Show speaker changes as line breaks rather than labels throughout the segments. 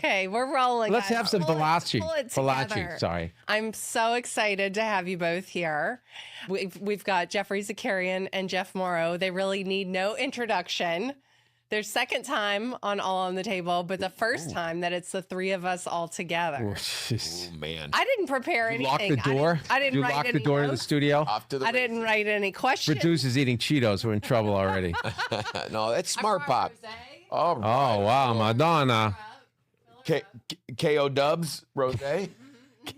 Okay, we're rolling.
Let's
guys.
have some
Pull it
Valachi.
together.
Sorry.
I'm so excited to have you both here. We've got Geoffrey Zakarian and Jeff Mauro. They really need no introduction. Their second time on All on the Table, but the first time that it's the three of us all together.
Oh, man.
I didn't prepare
You
anything.
lock the door?
I didn't
You
write
lock
any
the door to the
notes.
studio?
Off to the
I didn't write any questions.
Producer's eating Cheetos. We're in trouble already.
No, that's smart pop.
Oh, wow, Madonna.
KO Dubs, Rose.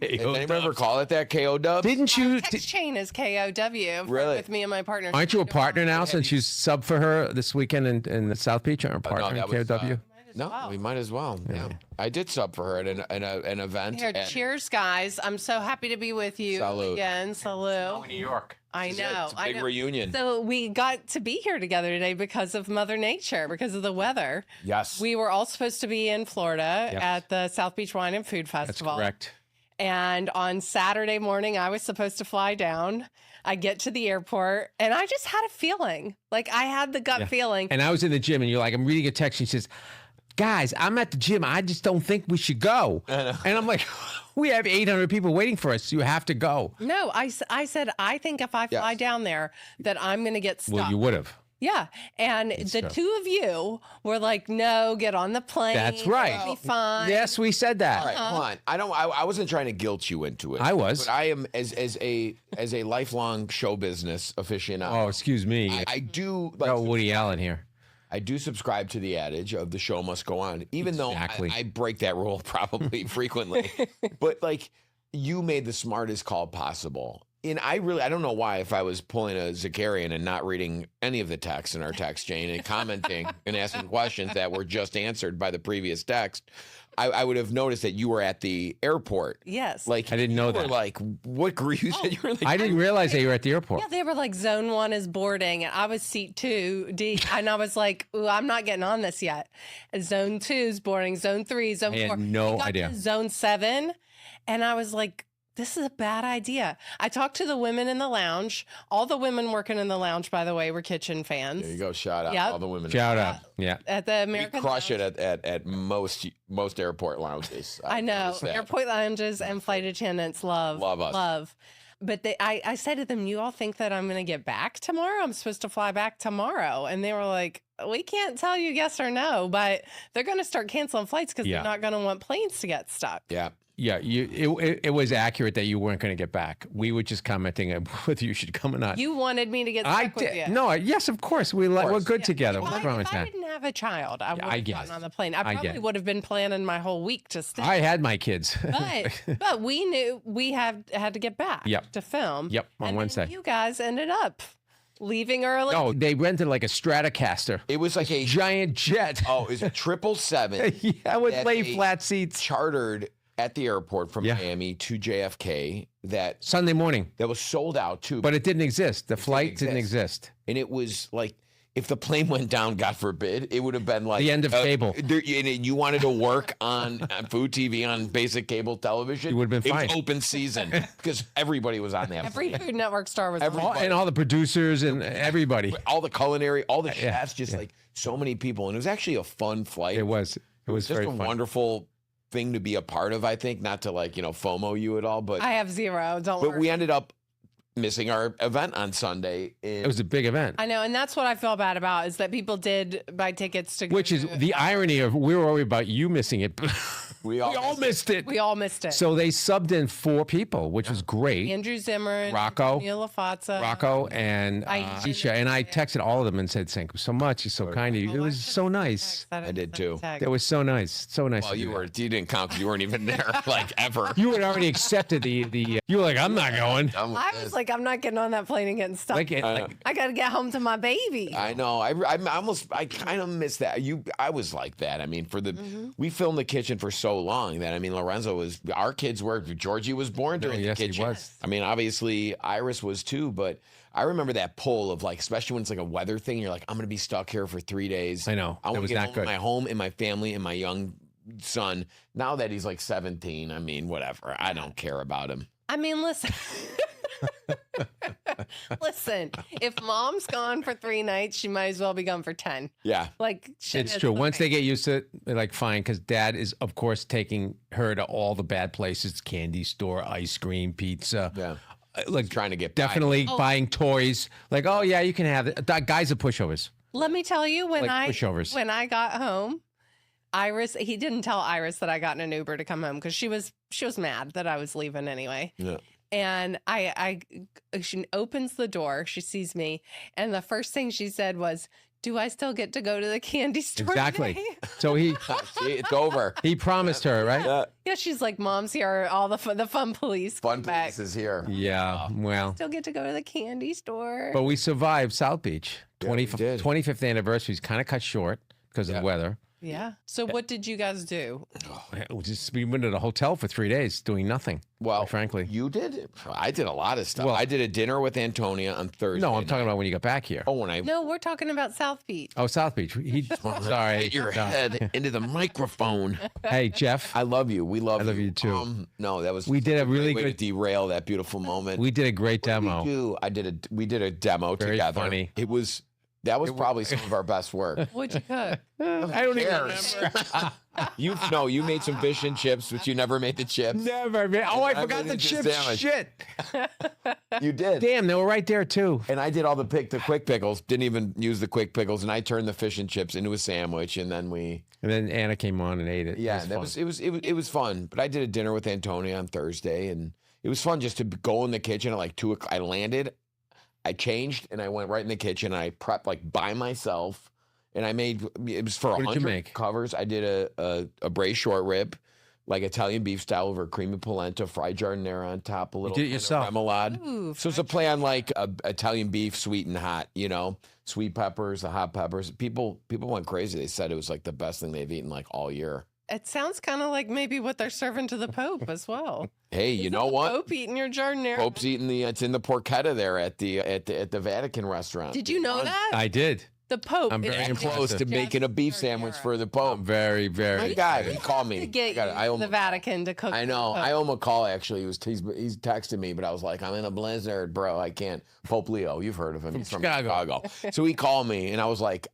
Anybody ever call it that? KO Dubs?
Didn't you?
Text chain is KOW
Really?
with me and my partner.
Aren't you a partner now since you sub for her this weekend in the South Beach? Aren't a partner in KOW?
No, we might as well. Yeah. I did sub for her at an event.
Here, cheers, guys. I'm so happy to be with you
Salute.
again. Salute.
New York.
I know.
It's a big reunion.
So we got to be here together today because of Mother Nature, because of the weather.
Yes.
We were all supposed to be in Florida at the South Beach Wine and Food
That's
Festival.
correct.
And on Saturday morning, I was supposed to fly down. I get to the airport and I just had a feeling. Like I had the gut feeling.
And I was in the gym and you're like, I'm reading a text. And she says, guys, I'm at the gym. I just don't think we should go. And I'm like, we have 800 people waiting for us. You have to go.
No, I said, I think if I fly down there that I'm going to get stuck.
Well, you would have.
Yeah. And the two of you were like, no, get on the plane.
That's right.
It'll be fine.
Yes, we said that.
All right, hold on. I wasn't trying to guilt you into it.
I was.
But I am as a lifelong show business aficionado.
Oh, excuse me.
I do
Woody Allen here.
I do subscribe to the adage of the show must go on, even though I break that rule probably frequently. But like, you made the smartest call possible. And I don't know why, if I was pulling a Zakarian and not reading any of the texts in our text chain and commenting and asking questions that were just answered by the previous text, I would have noticed that you were at the airport.
Yes.
Like,
I didn't know that.
Like, what you said you were like,
I didn't realize that you were at the airport.
Yeah, they were like, zone 1 is boarding, and I was seat 2D, and I was like, ooh, I'm not getting on this yet. And zone 2 is boarding, zone 3, zone 4.
I had no
We got
idea.
to zone 7, and I was like, this is a bad idea. I talked to the women in the lounge. All the women working in the lounge, by the way, were kitchen fans.
there you go, shout out
Yep.
all the women.
Shout out. Yeah.
At the American
We crush
Lounge.
it at most airport lounges.
I know.
noticed that.
Airport lounges and flight attendants love
us.
Love. But I said to them, you all think that I'm going to get back tomorrow? I'm supposed to fly back tomorrow. And they were like, we can't tell you yes or no, but they're going to start canceling flights because they're not going to want planes to get stuck.
Yeah.
Yeah, it was accurate that you weren't going to get back. We were just commenting on whether you should come or not.
You wanted me to get stuck with you.
No, yes, of course. We're good together. What's wrong with
If I
that?
didn't have a child, I would have
get
gotten
it.
on the plane. I
get
probably
it.
would have been planning my whole week to stay.
I had my kids.
But we knew we had to get back to film.
Yep, on
and
Wednesday.
Then you guys ended up leaving early.
No, they rented like a Stratocaster.
It was like a
Giant jet.
Oh, it was a 777.
Yeah, with
that
lay
they
flat seats.
chartered at the airport from Miami to JFK that
Sunday morning.
that was sold out too.
But it didn't exist. The flight didn't exist.
And it was like, if the plane went down, God forbid, it would have been like
The end of cable.
And you wanted to work on food TV on basic cable television.
You would have been
It
fine.
was open season because everybody was on that.
Every Food Network star was
And all the producers and everybody.
all the culinary, all the chefs, just like so many people. And it was actually a fun flight.
It was. It was
just
very
a
fun.
wonderful thing to be a part of, I think, not to like, FOMO you at all, but
I have zero. Don't
but
worry.
we ended up missing our event on Sunday.
It was a big event.
I know, and that's what I feel bad about is that people did buy tickets to go.
Which is the irony of we were worried about you missing it.
We all
missed it.
We all missed it.
So they subbed in 4 people, which was great.
Andrew Zimmern,
Rocco.
Neil Lafazza,
Rocco and
Aisha.
Aisha. And I texted all of them and said, thank you so much. You're so kind of you. It was so nice.
I did too.
It was so nice. So nice.
Well,
to
you
do that.
didn't count because you weren't even there, like ever.
You had already accepted the you were like, I'm not going.
I was like, I'm not getting on that plane and getting stuck.
Like,
I got to get home to my baby.
I know. I kind of miss that. I was like that. I mean, we filmed the kitchen for so long that, I mean, our kids were, Georgie was born during the kitchen.
He was.
I mean, obviously Iris was too, but I remember that pull of like, especially when it's like a weather thing, you're like, I'm going to be stuck here for 3 days.
I know.
I
It
want
was
to get
not
home
good.
to my home and my family and my young son. Now that he's like 17, I mean, whatever. I don't care about him.
I mean, listen. Listen, if mom's gone for 3 nights, she might as well be gone for 10.
Yeah.
Like,
it's true. Once they get used to it, they're like, fine, because dad is, of course, taking her to all the bad places, candy store, ice cream, pizza.
Yeah.
Like
trying to get
definitely buying toys. Like, oh yeah, you can have it. That guys are pushovers.
Let me tell you, when
pushovers.
when I got home, Iris, he didn't tell Iris that I got in an Uber to come home because she was mad that I was leaving anyway.
Yeah.
And she opens the door, she sees me, and the first thing she said was, "Do I still get to go to the candy store?"
Exactly.
Today?
So
it's over.
He promised her, right?
Yeah, she's like, "Mom's here. All the fun police.
Fun
back.
police is here.
Yeah. Well,
Still get to go to the candy store."
but we survived South Beach.
Yeah, we did.
25th anniversary is kind of cut short because of the weather.
Yeah. So what did you guys do?
We went to the hotel for 3 days doing nothing.
Well,
frankly,
you did. I did a lot of stuff.
Well,
I did a dinner with Antonia on Thursday.
No, I'm talking about when you got back here.
Oh, when I
No, we're talking about South Beach.
Oh, South Beach. Sorry,
hit your head into the microphone.
Hey, Jeff.
I love you. We love you.
I love you too.
No, that was
We did a really
way to
good
derail that beautiful moment.
We did a great demo.
We did a demo
Very
together.
funny.
That was probably some of our best work.
What'd you cook?
I don't even
cares?
remember.
You made some fish and chips, but you never made the chips.
Never. Man. Oh, I
I
forgot
made
the
it
chips.
sandwich.
Shit.
You did.
Damn, they were right there too.
And I did all the quick pickles. Didn't even use the quick pickles, and I turned the fish and chips into a sandwich, and then
And then Anna came on and ate it.
yeah, it was fun. But I did a dinner with Antonia on Thursday, and it was fun just to go in the kitchen at like 2 o'clock. I landed, I changed, and I went right in the kitchen. And I prepped like by myself, and I made it was for
What did you
100
make?
covers. I did a braised short rib, like Italian beef style over creamy polenta, fried giardiniera on top, a little
did it yourself?
remoulade.
Ooh,
So it's a play on like Italian beef, sweet and hot. You know, sweet peppers, the hot peppers. People went crazy. They said it was like the best thing they've eaten like all year.
It sounds kind of like maybe what they're serving to the Pope as well.
Hey, you know what?
Pope eating your giardiniera.
Pope's eating it's in the porchetta there at the Vatican restaurant.
Did you know that?
I did.
The Pope.
I'm
is
very
I'm
eating
close to
just
making a beef sandwich
giardiniera.
for the Pope.
Very, very.
My guy, he called me.
To get
I owe
the
him-
Vatican to cook.
I know.
the
I
Pope.
owe him a call actually. He's texting me, but I was like, I'm in a blizzard, bro. I can't. Pope Leo, you've heard of him. He's from Chicago. So he called me, and I was like,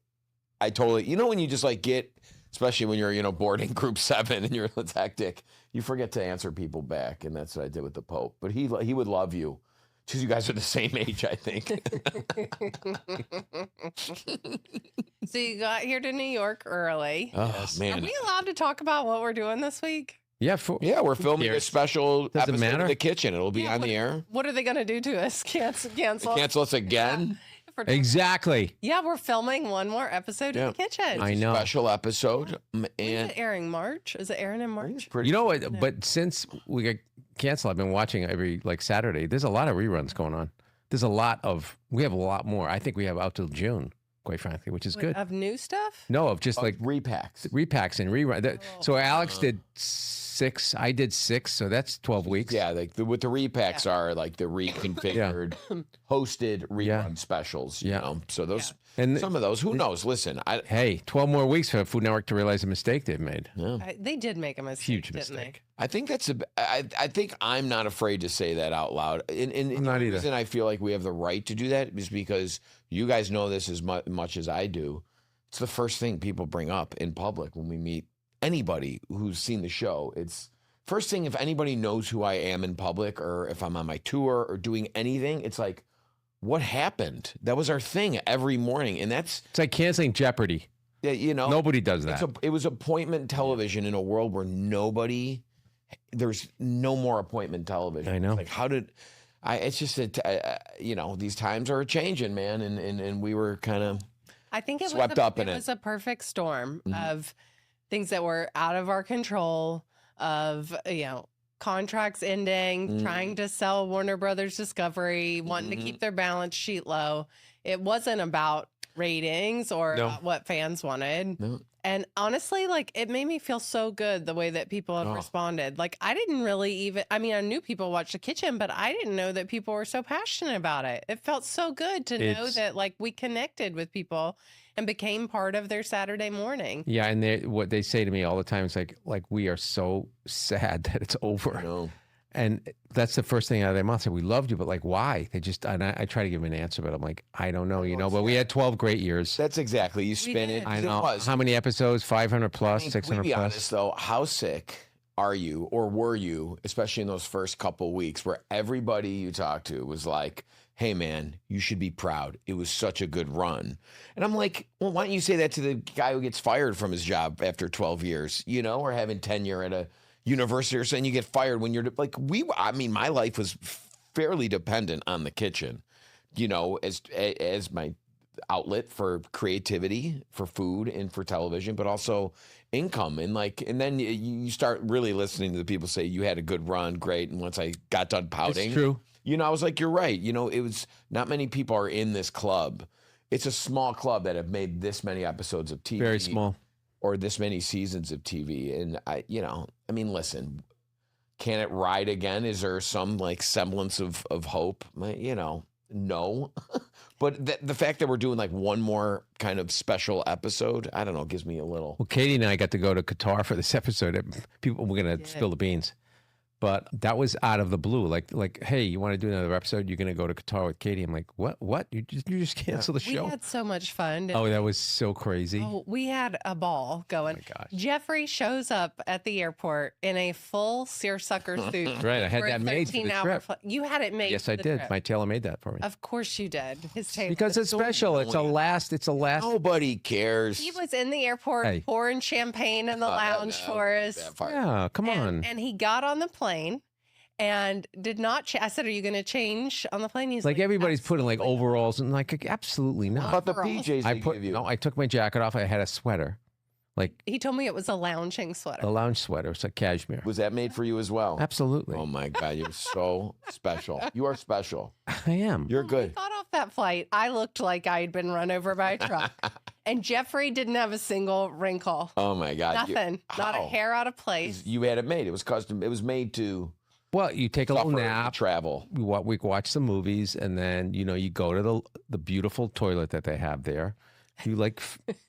I totally. You know when you just like get, especially when you're boarding group 7 and you're it's hectic, you forget to answer people back, and that's what I did with the Pope. But he would love you. Because you guys are the same age, I think.
So you got here to New York early.
Oh,
Are
man.
we allowed to talk about what we're doing this week?
Yeah.
Yeah, we're filming a
cares?
special
Does it
episode
matter?
of The Kitchen. It'll be
Yeah,
on the air.
What are they going to do to us? Cancel?
Cancel us again.
Exactly.
Yeah, we're filming one more episode
Yeah.
of The Kitchen.
I know.
Special episode.
When is
And
it airing? March? Is it airing in March?
You know what? But since we got canceled, I've been watching every Saturday. There's a lot of reruns going on. We have a lot more. I think we have out till June, quite frankly, which is good.
Of new stuff?
No, of just like
repacks.
repacks and rerun. So Alex did 6. I did 6. So that's 12 weeks.
Yeah, like what the repacks are, like the reconfigured, hosted rerun specials. You
Yeah.
know, so those
And
some of those. Who knows? Listen,
hey, 12 more weeks for Food Network to realize the mistake they've made.
They did make a mistake,
Huge
didn't
mistake.
I think I think I'm not afraid to say that out loud. And
I'm not
the
either.
reason I feel like we have the right to do that is because you guys know this as much as I do. It's the first thing people bring up in public when we meet anybody who's seen the show. It's first thing if anybody knows who I am in public or if I'm on my tour or doing anything, it's like, what happened? That was our thing every morning. And that's,
It's like canceling Jeopardy.
you know,
Nobody does that.
it was appointment television in a world where there's no more appointment television.
I know.
It's like, it's just that, these times are changing, man. And we were kind of,
I think it
Swept up in
it
it.
was a perfect storm
Mhm.
of things that were out of our control, of contracts ending, trying to sell Warner Brothers Discovery, wanting to keep their balance sheet low. It wasn't about ratings or
No.
what fans wanted.
No.
And honestly, like it made me feel so good the way that people had
Oh.
responded. Like I didn't really I I knew people watched The Kitchen, but I didn't know that people were so passionate about it. It felt so good to know
It's-
that like we connected with people and became part of their Saturday morning.
Yeah, and what they say to me all the time is like we are so sad that it's over.
you know,
And that's the first thing out of their mouth. Said, we loved you, but like, why? They just, and I try to give them an answer, but I'm like, I don't know, but we had 12 great years.
That's exactly. You spin it.
I know.
It was.
How many episodes? 500 plus, 600
be
plus?
honest, though, how sick are you or were you, especially in those first couple weeks where everybody you talked to was like, hey, man, you should be proud. It was such a good run. And I'm like, well, why don't you say that to the guy who gets fired from his job after 12 years, or having tenure at a university, or saying you get fired when you're like, my life was fairly dependent on the kitchen, as my outlet for creativity, for food and for television, but also income. And then you start really listening to the people say you had a good run. Great. And once I got done pouting,
It's true.
I was like, you're right. It was not many people are in this club. It's a small club that have made this many episodes of TV.
Very small.
Or this many seasons of TV. And listen, can it ride again? Is there some semblance of hope? No. But the fact that we're doing one more kind of special episode, I don't know, gives me a little.
Well, Katie and I got to go to Qatar for this episode. People were going to spill the beans. But that was out of the blue. Like, hey, you want to do another episode? You're going to go to Qatar with Katie. I'm like, what? You just canceled the show?
We had so much fun.
Oh, that was so crazy.
Oh, we had a ball going.
Oh, my gosh.
Geoffrey shows up at the airport in a full seersucker suit.
Right, I had that made for the trip.
You had it made.
Yes, I did.
Trip.
My tailor made that for me.
Of course you did. His tailor.
Because it's special. It's a last.
Nobody cares.
He was in the airport pouring champagne in the lounge for us.
Yeah, come on.
And he got on the plane. And did not. I said, "Are you going to change on the plane?" He's like,
everybody's putting overalls and absolutely not.
How about the PJs they give you?
No, I took my jacket off. I had a sweater,
he told me it was a lounging sweater.
a lounge sweater. It's like cashmere.
Was that made for you as well?
Absolutely.
Oh my God, you're so special. You are special.
I am.
You're
When
good.
we got off that flight, I looked like I had been run over by a truck, and Geoffrey didn't have a single wrinkle.
Oh my God,
Nothing. Not a hair out of place.
You had it made. It was custom. It was made to.
Well, you take a little nap,
travel.
We watch some movies, and then you go to the beautiful toilet that they have there. You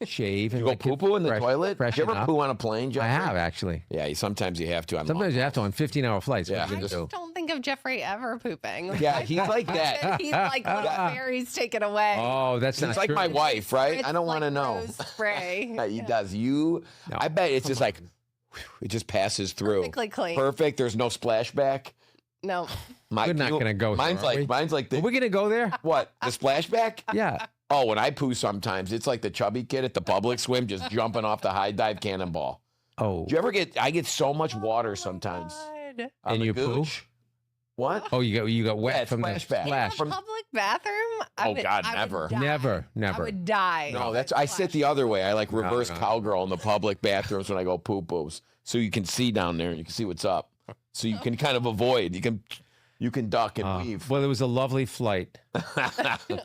shave and
You go poo-poo in the toilet? Did you ever
up.
poo on a plane, Geoffrey?
I have actually.
Yeah, sometimes you have to.
Sometimes you have to on 15-hour flights.
Yeah.
I just don't think of Geoffrey ever pooping.
Yeah, he's like that.
He's like when a fairy's taken away.
Oh, that's not
It's like
true.
my wife, right? I don't want to know.
Rose spray.
Yeah, he does. I bet it's just it just passes through.
Perfectly clean.
Perfect. There's no splashback.
No.
We're not going to go
Mine's
there, are we?
mine's like the.
Are we going to go there?
What? The splashback?
Yeah.
Oh, when I poo sometimes, it's like the chubby kid at the public swim just jumping off the high dive cannonball.
Oh.
Do you ever I get so much water sometimes.
God.
On
And
the
you poo?
gooch. What?
Oh, you got wet
Yeah,
from the
splashback.
splash.
In a public bathroom?
Oh, God,
I
never.
would die.
Never.
I would die.
No, I sit the other way. I reverse
no.
cowgirl in the public bathrooms when I go poo-poos. So you can see down there and you can see what's up. So you can kind of avoid. You can duck and weave.
Well, it was a lovely flight.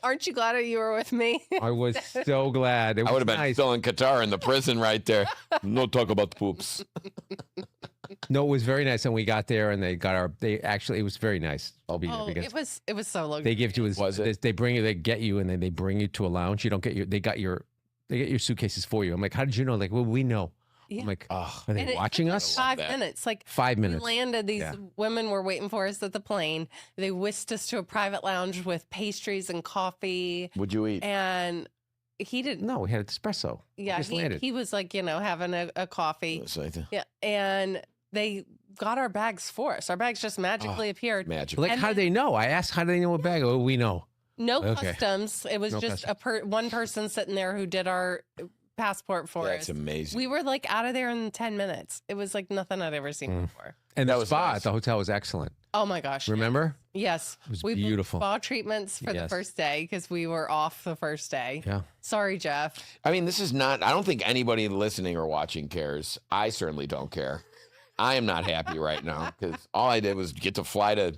Aren't you glad that you were with me?
I was so glad. It
I
was
would have been
nice.
still in Qatar in the prison right there. No talk about the poops.
No, it was very nice. And we got there and it was very nice. To be there because
it was so
they give you
Was it?
they get you and then they bring you to a lounge. You don't get they get your suitcases for you. I'm like, how did you know? Like, well, we know.
Yeah.
I'm like,
Oh,
are they
And it
watching
took
us?
5 minutes.
5 minutes.
We landed. These
Yeah.
women were waiting for us at the plane. They whisked us to a private lounge with pastries and coffee.
would you eat?
And he didn't.
No, we had espresso.
Yeah,
Just landed.
he was having a coffee.
It's like the-
Yeah, and they got our bags for us. Our bags just magically appeared.
magic.
Like,
And
how do they know? I asked, how do they know what bag? Oh, we know.
No
Okay.
customs. It was
No
just one person sitting there who did our passport for
That's
us.
amazing.
We were out of there in 10 minutes. It was nothing I'd ever seen before.
And
That
the
was
spa
nice.
at the hotel was excellent.
Oh my gosh.
Remember?
Yes.
It was
We booked
beautiful.
spa treatments for the
Yes.
first day because we were off the first day.
Yeah.
Sorry, Jeff.
I mean, this is not, I don't think anybody listening or watching cares. I certainly don't care. I am not happy right now because all I did was get to fly to,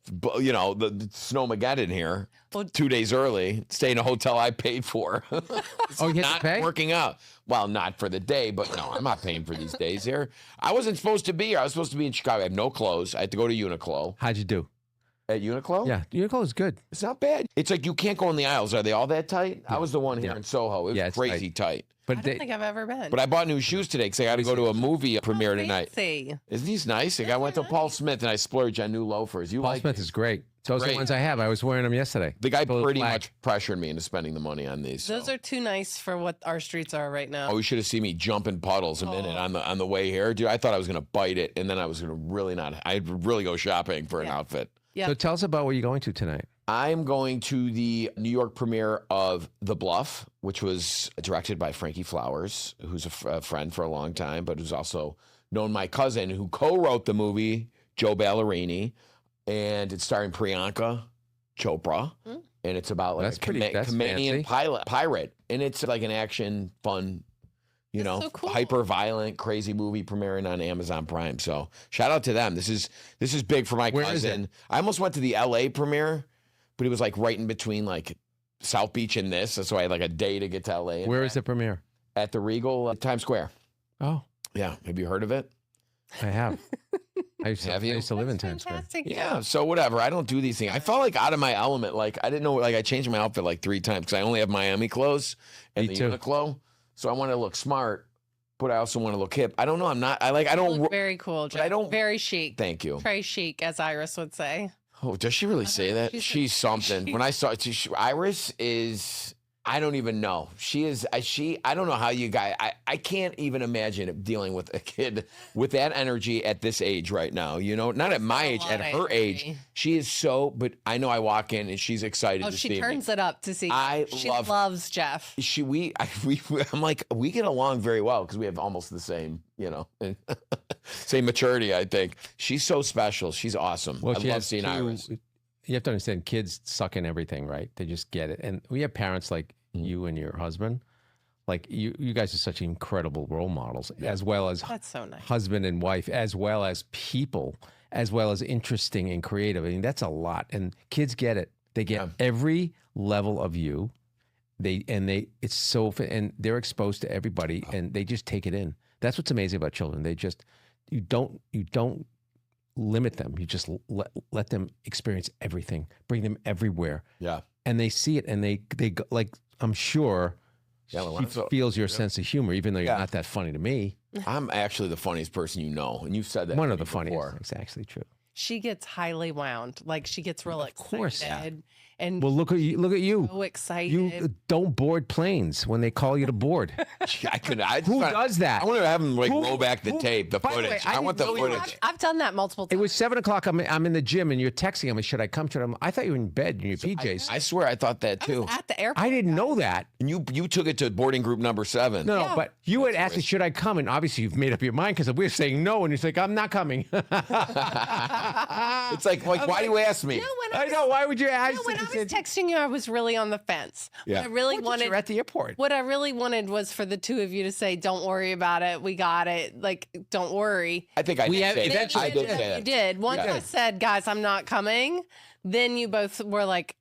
the Snowmageddon here
Well-
2 days early, stay in a hotel I paid for.
Oh, you had
Not
to pay?
working out. Well, not for the day, but no, I'm not paying for these days here. I wasn't supposed to be here. I was supposed to be in Chicago. I have no clothes. I had to go to Uniqlo.
How'd you do?
At Uniqlo?
Yeah, Uniqlo is good.
It's not bad. It's like you can't go in the aisles. Are they all that tight? I was the one here in Soho. It was crazy tight.
But I don't think I've ever been.
But I bought new shoes today because I got to go to a movie premiere tonight.
Fancy.
Isn't these nice? Like I went to Paul Smith and I splurged on new loafers.
Paul Smith is great. Those are the ones I have. I was wearing them yesterday.
The guy pretty much pressured me into spending the money on these.
Those are too nice for what our streets are right now.
Oh, you should have seen me jump in puddles a minute on the way here. Dude, I thought I was going to bite it, and then I was going to really not. I'd really go shopping for an outfit.
Yeah.
So tell us about what you're going to tonight.
I'm going to the New York premiere of The Bluff, which was directed by Frankie Flowers, who's a friend for a long time, but who's also known my cousin who co-wrote the movie, Joe Ballerini. And it's starring Priyanka Chopra. And it's about like a Canadian pirate. And it's like an action, fun, so cool. Hyper-violent, crazy movie premiering on Amazon Prime. So shout out to them. This is big for my cousin. I almost went to the LA premiere, but it was like right in between like South Beach and this. So I had like a day to get to LA.
Where is the premiere?
At the Regal Times Square.
Oh.
Yeah. Have you heard of it?
I have. I used to live in Times Square.
Yeah, so whatever. I don't do these things. I felt like out of my element. Like I didn't know. Like I changed my outfit like 3 times because I only have Miami clothes and the Uniqlo. So I want to look smart, but I also want to look hip. I don't know. I'm not. I don't.
Look very cool. Jeff.
I don't.
Very chic.
Thank you.
Very chic, as Iris would say.
Oh, does she really say that? She's something. When I saw Iris is. I don't even know. She is. I don't know how you guys. I can't even imagine dealing with a kid with that energy at this age right now. Not at my age, at her age. She is so. But I know I walk in and she's excited. To see me.
She turns it up to see. She loves Jeff.
I'm like we get along very well because we have almost the same. Same maturity. I think she's so special. She's awesome.
Well,
I love seeing Iris.
You have to understand, kids suck in everything, right? They just get it. And we have parents like you and your husband. Like you guys are such incredible role models, as well as
that's so nice.
Husband and wife, as well as people, as well as interesting and creative. I mean, that's a lot. And kids get it. They get every level of you. And they're exposed to everybody and they just take it in. That's what's amazing about children. They just, you don't limit them. You just let them experience everything, bring them everywhere.
Yeah.
And they see it and they like, I'm sure she feels your sense of humor, even though you're not that funny to me.
I'm actually the funniest person you know. And you've said that.
One of the funniest. It's actually true.
She gets highly wound. Like she gets real excited. Of course. Yeah. And
well, look at you.
So excited.
You don't board planes when they call you to board. Who does that?
I want to have them roll back the tape, the footage.
Way,
I want the footage.
I've done that multiple times.
It was 7:00. I'm in the gym and you're texting me. Should I come to? I thought you were in bed in your PJs.
I swear I thought that too.
At the airport.
I didn't know that.
And you took it to boarding group number 7.
No, but you had asked me, should I come? And obviously you've made up your mind because we're saying no, and you're like, I'm not coming.
It's like why do you ask me?
No,
I know. Why would you ask?
When I was texting you, I was really on the fence.
Yeah.
I really wanted.
You're at the airport.
What I really wanted was for the two of you to say, "Don't worry about it. We got it. Like, don't worry."
I think I did say that. I did say that.
You did. Once I said, "Guys, I'm not coming," then you both were like,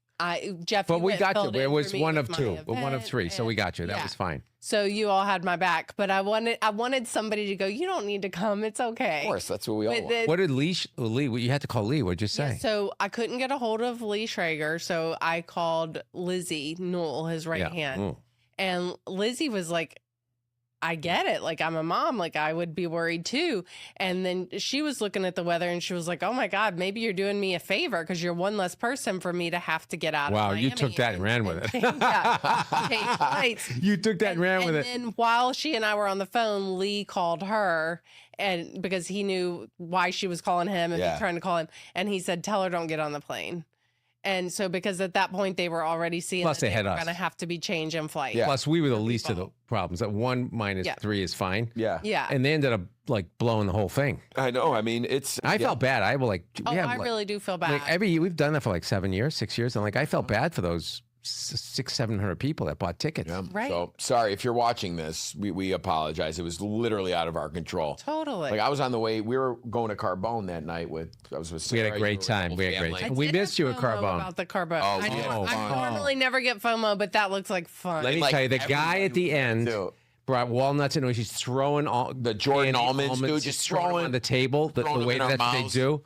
Jeff.
But we got you. It was one of 2, but one of 3. So we got you. That was fine.
So you all had my back, but I wanted somebody to go, you don't need to come. It's okay.
Of course, that's what we all want.
What did Lee, you had to call Lee. What'd you say?
Yeah, so I couldn't get a hold of Lee Schrager, so I called Lizzie Newell, his right hand. And Lizzie was like, I get it. Like, I'm a mom. Like, I would be worried too. And then she was looking at the weather and she was like, oh my God, maybe you're doing me a favor because you're one less person for me to have to get out of Miami.
Wow, you took that and ran with it.
Change flights.
You took that and ran with it.
And then while she and I were on the phone, Lee called her and because he knew why she was calling him and trying to call him. And he said, tell her don't get on the plane. And so because at that point they were already seeing
Plus
that
they were
going to have to be changed in flight.
Yeah. Plus we were the least of the problems. That 1 minus 3 is fine.
Yeah.
Yeah.
And they ended up like blowing the whole thing.
I know. I mean,
I felt bad. I was like,
I really do feel bad.
Like we've done that for like 7 years, 6 years. And like, I felt bad for those 600-700 people that bought tickets.
Yeah.
Right.
So sorry if you're watching this. We apologize. It was literally out of our control.
Totally.
Like I was on the way. We were going to Carbone that night with Sarah.
We had a great time. We missed you at Carbone.
About the Carbone.
Oh,
I normally never get FOMO, but that looks like fun.
Let me tell you, the guy at the end brought walnuts in. She's throwing all
the Jordan almonds, dude,
just throwing them on the table. The way that they do.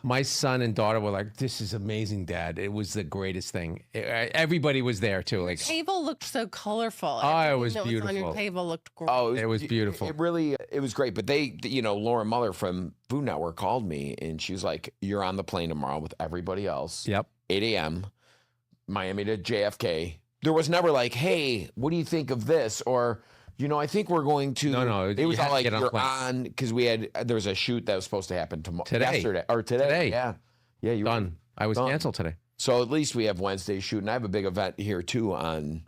My son and daughter were like, "This is amazing, Dad. It was the greatest thing." Everybody was there too. Like,
table looked so colorful.
Oh, it was
On
beautiful.
your table looked great.
Oh,
it was beautiful.
It was great. But they, Lauren Muller from Food Network called me and she was like, "You're on the plane tomorrow with everybody else.
Yep.
8 a.m. Miami to JFK." There was never like, "Hey, what do you think of this?" Or, I think we're going to.
No.
It was all like,
you're
on, because there was a shoot that was supposed to happen today.
Today.
Yeah. Yeah, you
Done. I was canceled today.
So at least we have Wednesday shoot, and I have a big event here too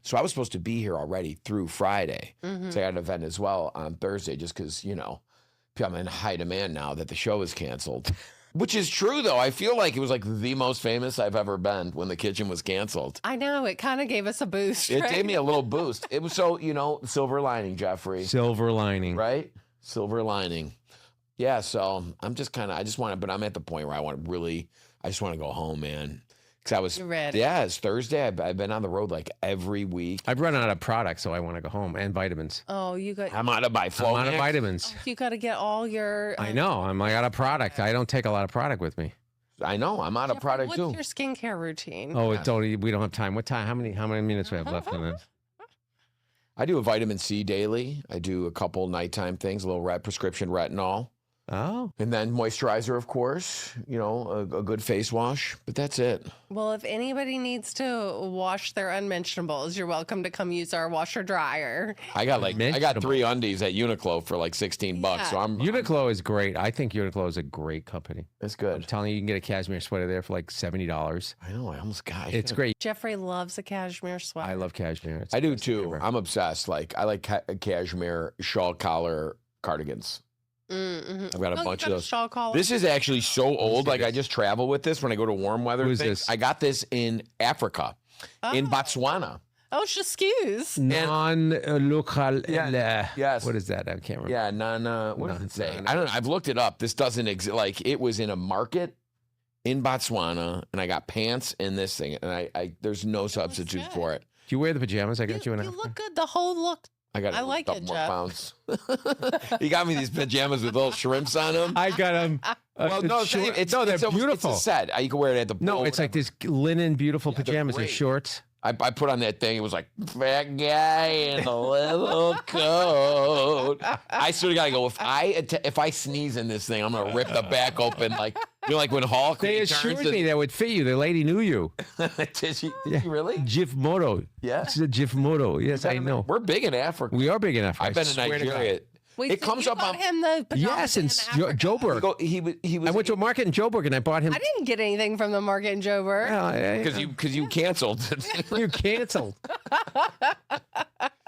so I was supposed to be here already through Friday. So I had an event as well on Thursday, just because, I'm in high demand now that the show is canceled. Which is true, though. I feel like it was like the most famous I've ever been when the kitchen was canceled.
I know. It kind of gave us a boost.
It gave me a little boost. It was so, silver lining, Geoffrey.
Silver lining.
Right? Silver lining. Yeah, so I'm just but I'm at the point where I just want to go home, man. Because
You're ready.
Yeah, it's Thursday. I've been on the road like every week.
I've run out of products, so I want to go home, and vitamins.
Oh,
I'm out of
I'm out of vitamins.
You got to get all your.
I know. I'm out of product. I don't take a lot of product with me.
I know. I'm out of product too.
What's your skincare routine?
Oh, we don't have time. What time? How many minutes we have left on this?
I do a vitamin C daily. I do a couple nighttime things, a little prescription retinol.
Oh.
And then moisturizer, of course, a good face wash, but that's it.
Well, if anybody needs to wash their unmentionables, you're welcome to come use our washer dryer.
I got 3 undies at Uniqlo for like $16. So
Uniqlo is great. I think Uniqlo is a great company.
It's good.
I'm telling you, you can get a cashmere sweater there for like $70.
I know. I almost got it.
It's great.
Geoffrey loves a cashmere sweater.
I love cashmere.
I do too. I'm obsessed. Like I like cashmere shawl collar cardigans.
Mm-hmm.
I've got a bunch of those.
Shawl collar.
This is actually so old. Like I just travel with this when I go to warm weather.
Who's
things.
this?
I got this in Africa, in Botswana.
Oh, it's just skews.
Non-local.
Yes.
What is that? I can't remember.
Yeah, what does it say? I don't know. I've looked it up. This doesn't exist. Like it was in a market in Botswana, and I got pants in this thing, and I there's no substitute for it.
Do you wear the pajamas I got you in?
You look good. The whole look.
I
like
a couple
it,
more
Jeff.
pounds. He got me these pajamas with little shrimps on them.
I got them.
Well, no,
they're beautiful.
It's a set. You can wear it at the pool.
No, it's like this linen, beautiful pajamas and shorts.
I put on that thing. It was like, fat guy in a little coat. I sort of got to go, if I sneeze in this thing, I'm going to rip the back open. Like, like when Hulk.
They assured me that would fit you. The lady knew you.
Did she really?
Geoffrey.
Yeah.
She said Geoffrey. Yes, I know.
We're big in Africa.
We are big in Africa.
I've been in Nigeria.
Wait,
it comes up on
him the
yes, in Joburg.
He was.
I went to a market in Joburg and I bought him.
I didn't get anything from the market in Joburg.
Because you canceled.
You canceled.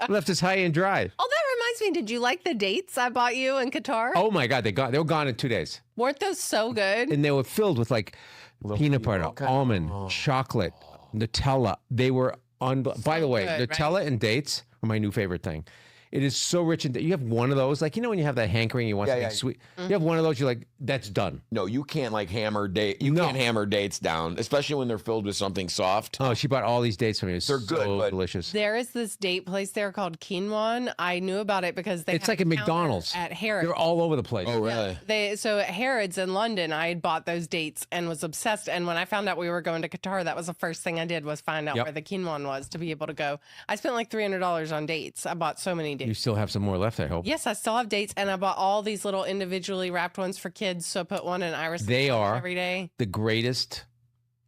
Left us high and dry.
Oh, that reminds me. Did you like the dates I bought you in Qatar?
Oh my God, they were gone in 2 days.
Weren't those so good?
And they were filled with like peanut butter, almond, chocolate, Nutella. They were by the way,
good,
Nutella
right?
and dates are my new favorite thing. It is so rich in. You have one of those, like when you have that hankering, you want something sweet. You have one of those, you're like, that's done.
No, you can't like hammer date. You can't hammer dates down, especially when they're filled with something soft.
Oh, she bought all these dates for me.
They're good, but
delicious.
There is this date place there called Quinoa. I knew about it because
it's like a McDonald's
at Harrods.
They're all over the place.
Oh, really?
So at Harrods in London, I had bought those dates and was obsessed. And when I found out we were going to Qatar, that was the first thing I did was find out where the quinoa was to be able to go. I spent like $300 on dates. I bought so many dates.
You still have some more left, I hope.
Yes, I still have dates, and I bought all these little individually wrapped ones for kids. So I put one in Iris.
They are
every day.
The greatest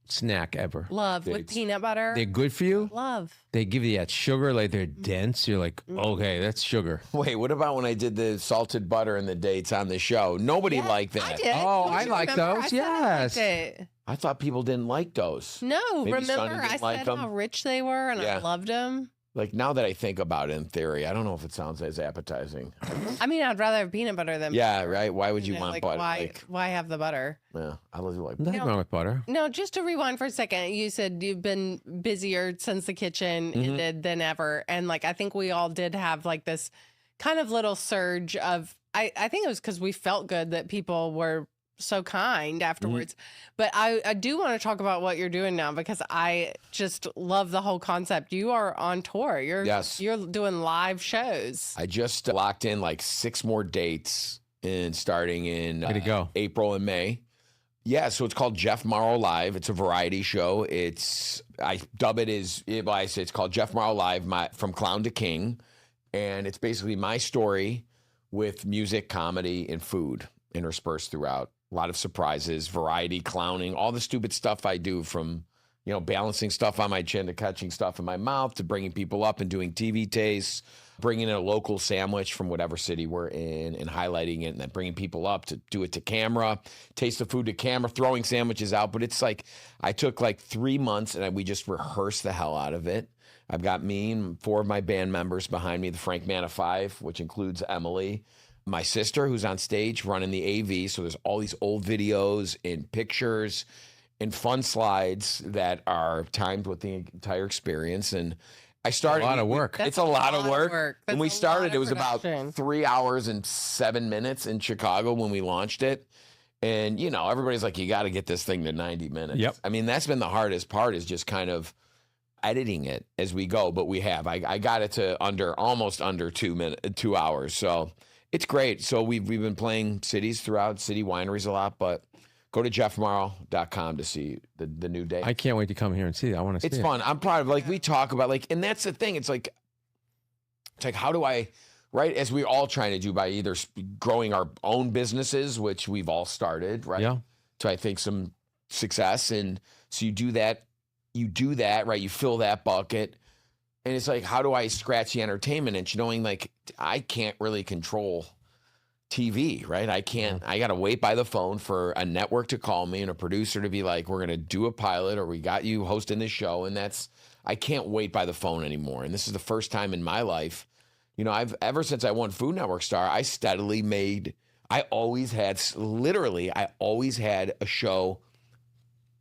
snack ever.
Love
Dates.
with peanut butter.
They're good for you.
Love.
They give you that sugar, like they're dense. You're like, okay, that's sugar.
Wait, what about when I did the salted butter and the dates on the show? Nobody liked that.
I did.
Oh,
Don't
I
you
like
remember?
those.
I said I liked
Yes.
it.
I thought people didn't like those.
No,
Maybe Sonny
remember
didn't
I
like
said
them?
how rich they were and I loved them?
Like now that I think about it in theory, I don't know if it sounds as appetizing.
I mean, I'd rather have peanut butter than
Yeah, right? Why would you want
like,
butter?
Why have the butter?
Yeah, I love you like
Nothing wrong with butter.
No, just to rewind for a second, you said you've been busier since the kitchen ended than ever. And like, I think we all did have like this kind of little surge of, I think it was because we felt good that people were so kind afterwards. But I do want to talk about what you're doing now because I just love the whole concept. You are on tour. You're doing live shows.
I just locked in like 6 more dates starting in
Way to go.
April and May. Yeah, so it's called Jeff Morrow Live. It's a variety show. I dub it as, well, I say it's called Jeff Morrow Live, from Clown to King. And it's basically my story with music, comedy, and food interspersed throughout. A lot of surprises, variety, clowning, all the stupid stuff I do, from, balancing stuff on my chin to catching stuff in my mouth to bringing people up and doing TV tastes, bringing in a local sandwich from whatever city we're in and highlighting it, and then bringing people up to do it to camera, taste the food to camera, throwing sandwiches out. But it's like, I took like 3 months and we just rehearsed the hell out of it. I've got me and 4 of my band members behind me, the Frank Man of 5, which includes Emily, my sister who's on stage running the AV. So there's all these old videos and pictures and fun slides that are timed with the entire experience. And I started.
A lot of work.
It's a lot of work. When we started, it was
production.
about 3 hours and 7 minutes in Chicago when we launched it. And, everybody's like, you got to get this thing to 90 minutes.
Yep.
I mean, that's been the hardest part, is just kind of editing it as we go. But we have. I got it to almost under 2 hours. So it's great. So we've been playing cities throughout, city wineries a lot, but go to jeffmorrow.com to see the new day.
I can't wait to come here and see it. I want to see it.
It's fun. I'm proud of, we talk about, and that's the thing. It's like, how do I, right, as we all trying to do by either growing our own businesses, which we've all started, right?
Yeah.
To, I think, some success. And so you do that, right? You fill that bucket. And it's like, how do I scratch the entertainment itch, knowing I can't really control TV, right? I can't, I got to wait by the phone for a network to call me and a producer to be like, we're going to do a pilot, or we got you hosting this show. And I can't wait by the phone anymore. And this is the first time in my life, ever since I won Food Network Star, I always had a show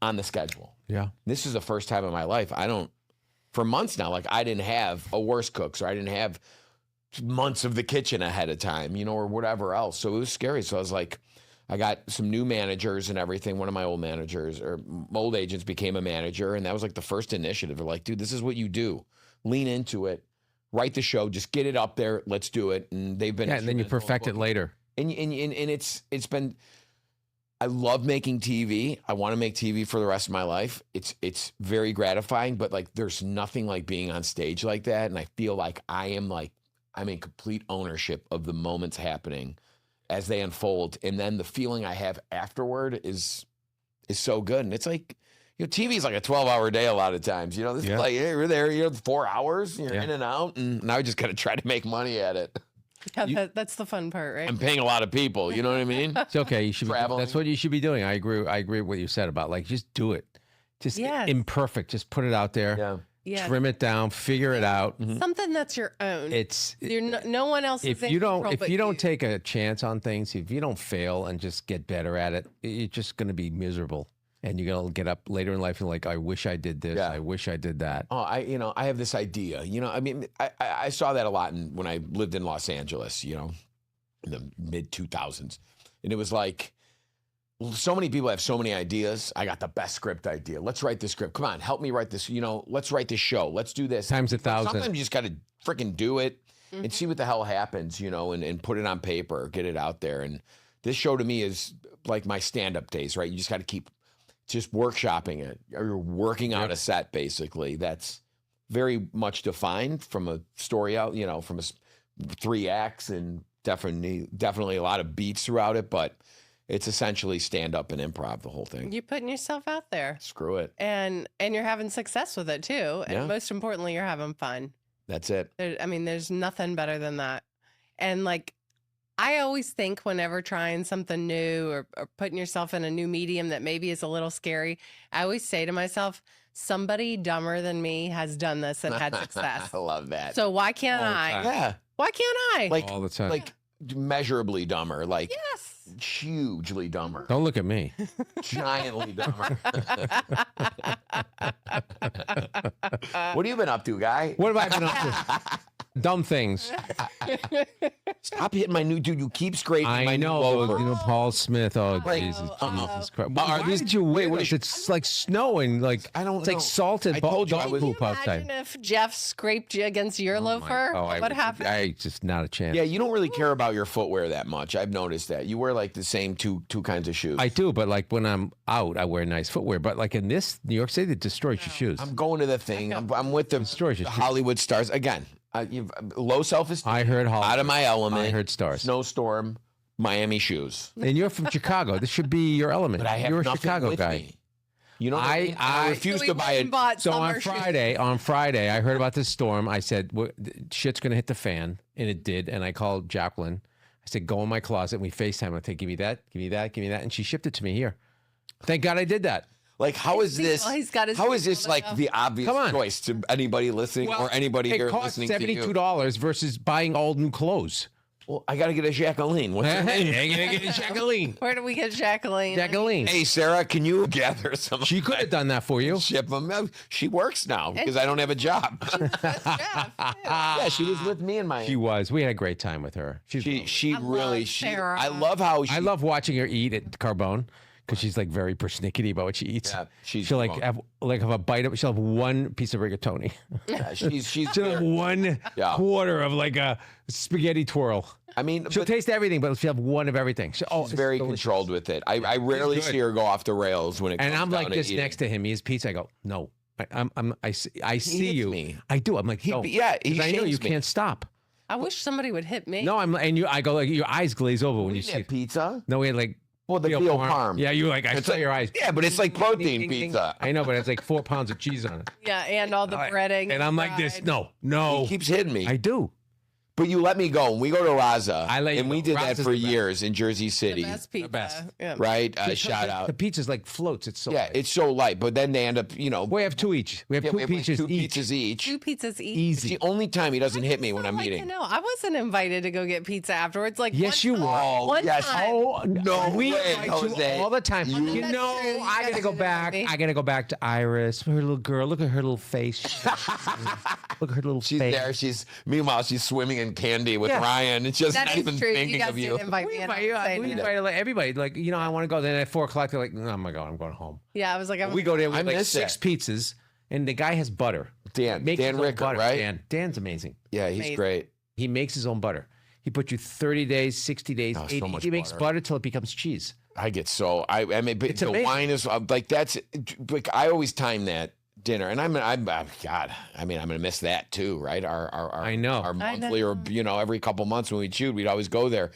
on the schedule.
Yeah.
This is the first time in my life. For months now, I didn't have a worst cooks, or I didn't have months of the kitchen ahead of time, or whatever else. So it was scary. So I was like, I got some new managers and everything. One of my old managers or old agents became a manager. And that was the first initiative. They're like, dude, this is what you do. Lean into it, write the show, just get it up there. Let's do it. And they've been,
and then you perfect it later.
And it's been, I love making TV. I want to make TV for the rest of my life. It's very gratifying, but there's nothing like being on stage like that. And I feel like I'm in complete ownership of the moments happening as they unfold. And then the feeling I have afterward is so good. And it's TV is a 12-hour day a lot of times. This is hey, you're there, you're 4 hours, you're in and out. And now I just got to try to make money at it.
Yeah, that's the fun part, right?
I'm paying a lot of people. You know what I mean?
It's okay. You should
Traveling.
That's what you should be doing. I agree with what you said about just do it. Just imperfect. Just put it out there.
Yeah.
Yeah.
Trim it down, figure it out.
Something that's your own. You're no one else.
If you don't take a chance on things, if you don't fail and just get better at it, you're just going to be miserable. And you're going to get up later in life and I wish I did this. Yeah. I wish I did that.
Oh, I have this idea. I saw that a lot when I lived in Los Angeles, in the mid 2000s. And it was so many people have so many ideas. I got the best script idea. Let's write this script. Come on, help me write this. Let's write this show. Let's do this.
Times 1,000.
Sometimes you just got to freaking do it and see what the hell happens, and put it on paper or get it out there. And this show to me is like my stand-up days, right? You just got to keep just workshopping it. You're working out a set, basically. That's very much defined from a story out, from 3 acts and definitely a lot of beats throughout it, but it's essentially stand-up and improv, the whole thing.
You're putting yourself out there.
Screw it.
And you're having success with it, too. And most importantly, you're having fun.
That's it.
There's nothing better than that. And I always think whenever trying something new or putting yourself in a new medium that maybe is a little scary, I always say to myself, somebody dumber than me has done this and had success.
I love that.
So why can't I?
Yeah.
Why can't I?
All the time.
Measurably dumber.
Yes.
Hugely dumber.
Don't look at me.
Giantly dumber. What have you been up to, guy?
What have I been up to? Dumb things.
Stop hitting my new dude. You keep scraping my new loafer.
You know, Paul Smith. Oh, Jesus Christ. Why did you wait? It's like snowing. Like,
I don't know.
It's like salted.
I told you I was.
Can you imagine if Jeff scraped you against your loafer? What happened?
I just not a chance.
Yeah, you don't really care about your footwear that much. I've noticed that. You wear like the same two kinds of shoes.
I do, but like when I'm out, I wear nice footwear. But like in this New York City, it destroys your shoes.
I'm going to the thing. I'm with the Hollywood stars again. Low self-esteem.
I heard Hollywood.
Out of my element.
I heard stars.
Snowstorm, Miami shoes.
And you're from Chicago. This should be your element.
But I have
you're a
nothing
Chicago
with
guy.
me. You know, I refuse to buy it.
So on Friday, I heard about this storm. I said, shit's going to hit the fan. And it did. And I called Jacqueline. I said, go in my closet. And we FaceTime. I said, give me that, give me that, give me that. And she shipped it to me here. Thank God I did that.
Like, how is this? How is this like the obvious choice to anybody listening or anybody here listening to you?
It cost $72 versus buying all new clothes.
Well, I got to get a Jacqueline. What's her name?
I gotta get a Jacqueline.
Where do we get Jacqueline?
Jacqueline.
Hey, Sarah, can you gather some?
She could have done that for you.
Ship them. She works now because I don't have a job. Yeah, she was with me in Miami.
She was. We had a great time with her.
I love how
I love watching her eat at Carbone. Because she's like very persnickety about what she eats. Yeah, she'll like have a bite of. She'll have one piece of rigatoni.
Yeah, she'll
have one quarter of like a spaghetti twirl.
I mean,
she'll taste everything, but she'll have one of everything. She's
very controlled with it. I rarely see her go off the rails when it comes
and I'm like this
eating.
Next to him. He has pizza. I go, no. I see you.
Me.
I do. I'm like,
he
I know you can't stop.
I wish somebody would hit me.
No, I go like your eyes glaze over when you see
pizza.
No, we had like.
Well, the veal parm.
Yeah, you like, I saw your eyes.
Yeah, but it's like protein pizza.
I know, but it's like 4 pounds of cheese on it.
Yeah, and all the breading.
And I'm like this, no.
He keeps hitting me.
I do.
But you let me go. And we go to Razza.
And
we did that for years in Jersey City.
The best pizza.
The best.
Yeah.
Right? Shout out.
The pizza's like floats. It's so light.
It's so light. But then they end up,
We have two each. We have two pizzas each.
Two pizzas each.
Easy.
It's the only time he doesn't hit me when I'm eating.
No, I wasn't invited to go get pizza afterwards. Like,
yes, you were.
One time.
Oh, no. We
invite you
all the time. I got to go back. I got to go back to Iris, her little girl. Look at her little face. Look at her little face.
She's there. Meanwhile, she's swimming in candy with Ryan. It's just not even thinking of you.
We invite
everybody. Like, I want to go. Then at 4 o'clock, they're like, oh my God, I'm going home.
Yeah, I was like,
we go there with like 6 pizzas, and the guy has butter.
Dan Ricker, right?
Dan's amazing.
Yeah, he's great.
He makes his own butter. He puts you 30 days, 60 days, 80.
So much
he makes butter till it becomes cheese.
I get so I mean, but the wine is like that's like I always time that dinner, and I'm God. I mean, I'm gonna miss that too, right?
I know
our monthly or every couple months when we chewed, we'd always go there,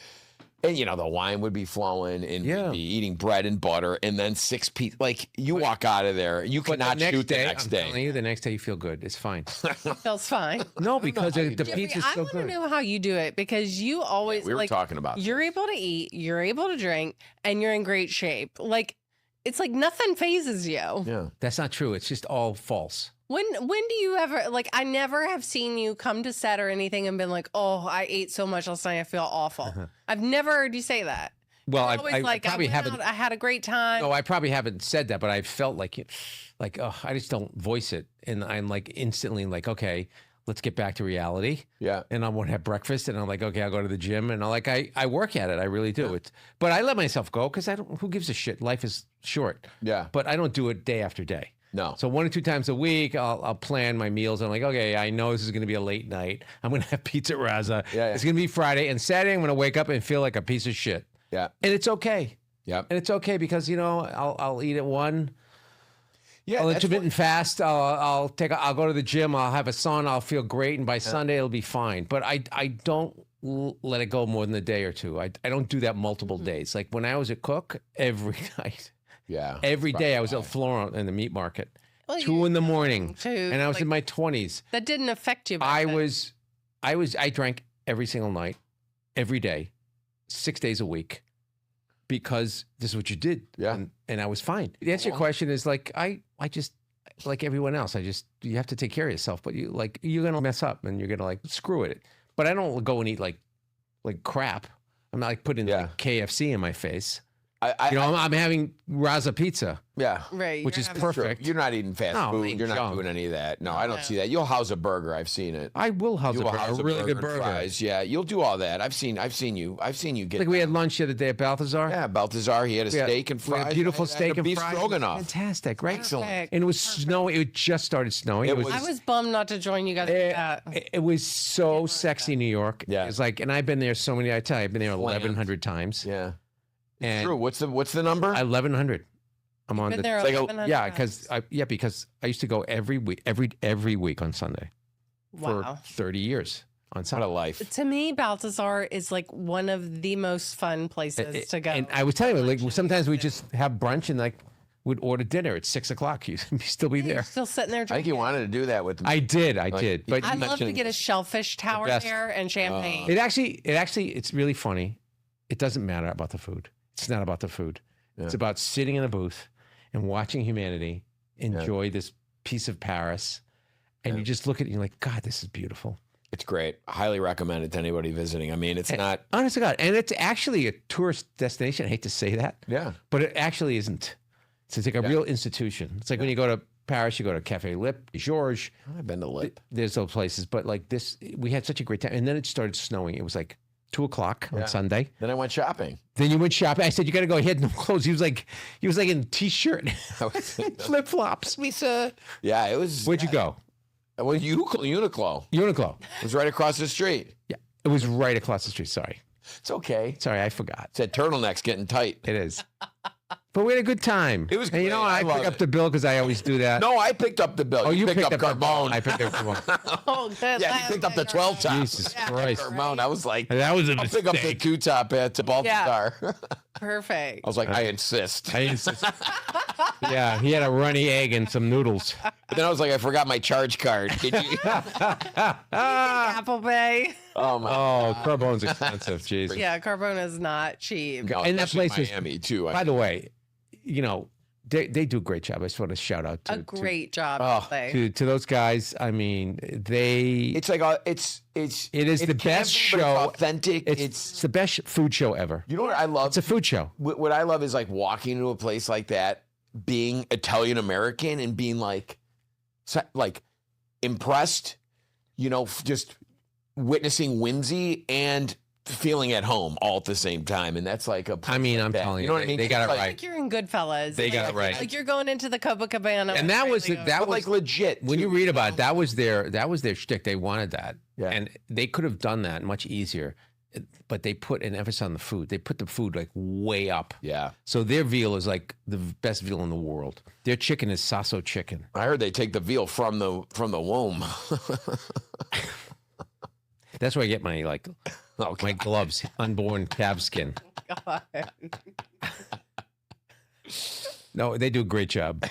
and the wine would be flowing, and we'd be eating bread and butter, and then 6 pieces. Like you walk out of there, you cannot shoot the next day.
I'm telling you, the next day you feel good. It's fine.
It feels fine.
No, because the pizza's so good.
I want to know how you do it because you always
we were talking about.
You're able to eat, you're able to drink, and you're in great shape. Like. It's like nothing phases you.
Yeah.
That's not true. It's just all false.
When do you ever, I never have seen you come to set or anything and been like, oh, I ate so much last night, I feel awful. I've never heard you say that.
Well, I probably haven't.
I had a great time.
No, I probably haven't said that, but I felt like I just don't voice it. And I'm like instantly like, okay, let's get back to reality.
Yeah.
And I want to have breakfast, and I'm like, okay, I'll go to the gym, and I work at it. I really do. But I let myself go because who gives a shit? Life is short.
Yeah.
But I don't do it day after day.
No.
So 1 or 2 times a week, I'll plan my meals. I'm like, okay, I know this is going to be a late night. I'm going to have pizza at Razza.
Yeah.
It's going to be Friday, and Saturday I'm going to wake up and feel like a piece of shit.
Yeah.
And it's okay.
Yeah.
And it's okay because I'll eat at 1.
Yeah,
I'll intermittent fast. I'll go to the gym. I'll have a sauna. I'll feel great, and by Sunday it'll be fine. But I don't let it go more than a day or two. I don't do that multiple days. Like when I was a cook, every night.
Yeah.
Every day I was at Florent in the meat market. 2 in the morning, and I was in my 20s.
That didn't affect you.
I drank every single night, every day, 6 days a week. Because this is what you did.
Yeah.
And I was fine. The answer to your question is like, I just, like everyone else, you have to take care of yourself, but you're going to mess up and you're going to screw it. But I don't go and eat like crap. I'm not putting KFC in my face. I'm having Razza pizza.
Yeah.
Right.
Which is perfect.
You're not eating fast food. You're not doing any of that. No, I don't see that. You'll house a burger. I've seen it.
I will house a burger. A really good burger.
Fries. Yeah, you'll do all that. I've seen you get.
Like we had lunch the other day at Balthazar.
Yeah, Balthazar. He had a steak and fries.
We had beautiful steak and
beef
fries.
stroganoff.
Fantastic, right?
Excellent.
And it was snowing. It just started snowing.
I
was bummed not to join you guys for that.
It was so sexy, New York.
Yeah.
It's like, and I've been there so many. I tell you, I've been there 1,100 times.
Yeah.
And
true. What's the number?
1,100. I'm on
Been
the.
there
It's like
1,100
because I used to go every week on Sunday for
Wow.
30 years on Sunday.
What a life.
To me, Balthazar is like one of the most fun places to go.
And I was telling you, like sometimes we just have brunch and like would order dinner at 6 o'clock. You'd still be there.
Still sitting there
I think
drinking.
you wanted to do that with me.
I did. But
I'd love to get a shellfish tower
best.
there and champagne.
it actually, it's really funny. It doesn't matter about the food. It's not about the food.
Yeah.
It's about sitting in a booth and watching humanity enjoy this piece of Paris. And you just look at it and you're like, God, this is beautiful.
It's great. I highly recommend it to anybody visiting. I mean, it's not.
Honest to God. And it's actually a tourist destination. I hate to say that.
Yeah.
But it actually isn't. It's like a real institution. It's like when you go to Paris, you go to Café Lip, Georges.
I've been to Lip.
There's those places. But like this, we had such a great time. And then it started snowing. It was like 2 o'clock on Sunday.
Then I went shopping.
Then you went shopping. I said, you got to go. He had no clothes. He was like in a t-shirt, flip flops.
Yeah, it was.
Where'd you go?
Well, Uniqlo.
Uniqlo.
It was right across the street.
Yeah, it was right across the street. Sorry,
It's okay.
I forgot.
Said turtleneck's getting tight.
It is. But we had a good time.
It was
And you know,
great. I
I
love
pick up
it.
the bill because I always do that.
No, I picked up the bill.
Oh, you picked up
Carbone.
I picked up Carbone.
Oh, good.
Yeah, he picked up the 12 top.
Jesus Christ.
Carbone. I was like,
That was a
I'll pick up the
mistake.
2 top at Balthazar.
Perfect.
I was like, I insist.
Yeah, he had a runny egg and some noodles.
But then I was like, I forgot my charge card. Did you?
Apple Bay.
Oh my.
Oh, Carbone's expensive. Jeez.
Yeah, Carbone is not cheap.
God,
And that
especially
place is-
Miami too.
By the way, you know, they do a great job. I just want to shout out
A great job.
to those guys. I mean,
It's like it
is the best show.
Authentic.
It's the best food show ever.
You know what I love?
It's a food show.
What I love is like walking into a place like that, being Italian American and being like impressed, you know, just witnessing whimsy and feeling at home all at the same time. And that's like
I mean, I'm telling you,
know what I mean?
they got it
Like-
right.
Like you're in Goodfellas.
They got it right.
Like you're going into the Copacabana.
And that was
But like legit.
when you read about it, that was their shtick. They wanted that,
Yeah.
and they could have done that much easier, but they put an emphasis on the food. They put the food like way up.
Yeah.
So their veal is like the best veal in the world. Their chicken is sasso chicken.
I heard they take the veal from the womb.
That's where I get my my gloves, unborn calf skin.
God.
No, they do a great job,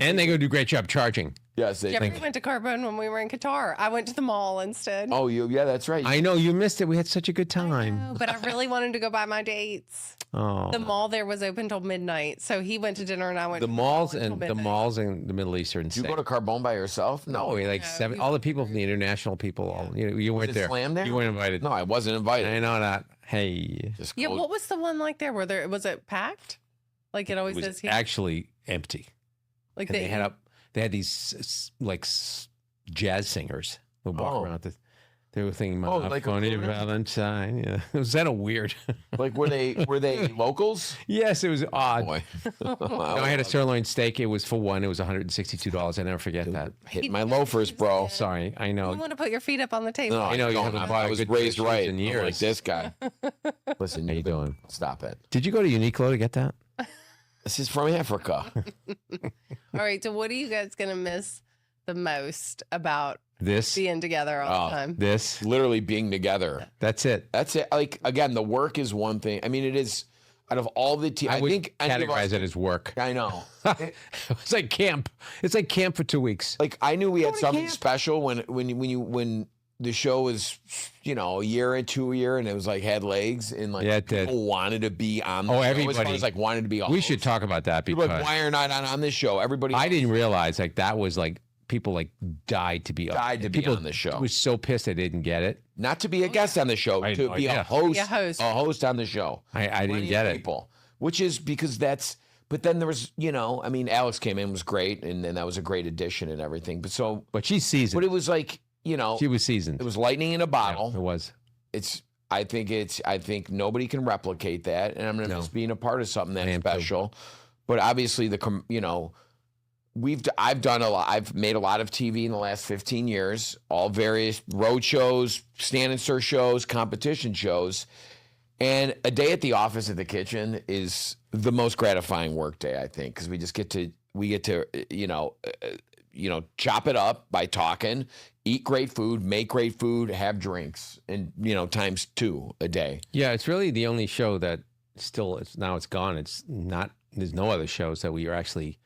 and they go do a great job charging.
Yes, they
Jeffrey went to Carbone when we were in Qatar. I went to the mall instead.
Oh, yeah, that's right.
I know you missed it. We had such a good time.
No, but I really wanted to go buy my dates.
Oh,
The mall there was open till midnight, so he went to dinner and I went.
the
to
malls
until
and the
midnight.
malls in the Middle East are
Did
insane.
you go to Carbone by yourself?
No, we like seven. All the people from the international people. All you weren't
it
there.
slam there?
You weren't invited.
No, I wasn't invited.
I know that. Hey,
Just
Yeah,
go-
what was the one like there? Was it packed? Like it
it
always
was
says here.
actually empty.
Like
And they had these jazz singers who walk
Oh.
around. They were thinking,
Oh,
"My
like a
funny
tourist?
Valentine." Yeah, was that a weird?
Like were they locals?
Yes, it was odd.
Boy,
No, I had a sirloin steak. It was for one. It was $162. I never forget that.
hit my loafers, bro.
Sorry, I
You
know.
want to put your feet up on the table.
No,
I know you
don't.
haven't bought
I
a
was
good
raised
pair of shoes
right.
in
I'm like
years.
this guy. Listen,
How you doing?
Stop it.
Did you go to Uniqlo to get that?
This is from Africa.
All right, so what are you guys gonna miss the most about
This,
being together all the time?
this.
Literally being together.
That's it.
That's it. Like again, the work is one thing. I mean, it is out of all the teams.
I would
think any of us-
categorize it as work.
I know.
It's like camp. It's like camp for 2 weeks.
Like I knew we had
to
something
camp.
special when the show was, you know, a year into a year, and it was like had legs, and like
Yeah, it did.
people wanted to be on. The
Oh,
show. As
everybody.
far as like wanted to be.
We should talk about that
People
because
like, why are not on this show? Everybody.
I didn't realize like that was like people like died to be
on the show.
Was so pissed they didn't get it.
Not to be a guest on the show,
I had
to
no
be
idea.
a host.
Be a host.
A host on the show.
I didn't
Plenty
get
of
it.
people. which is because that's. But then there was, I mean, Alex came in, was great, and then that was a great addition and everything.
But she's seasoned.
But it was like,
she was seasoned.
It was lightning in a bottle.
Yeah, it was.
I think nobody can replicate that, and I'm going to miss being a part of something that special. Too. But obviously, I've made a lot of TV in the last 15 years, all various road shows, stand and stir shows, competition shows. And a day at the office at the kitchen is the most gratifying work day, I think, because we get to chop it up by talking, eat great food, make great food, have drinks, and times 2 a day.
Yeah, it's really the only show that still it's gone. It's not. There's no other shows that we are actually.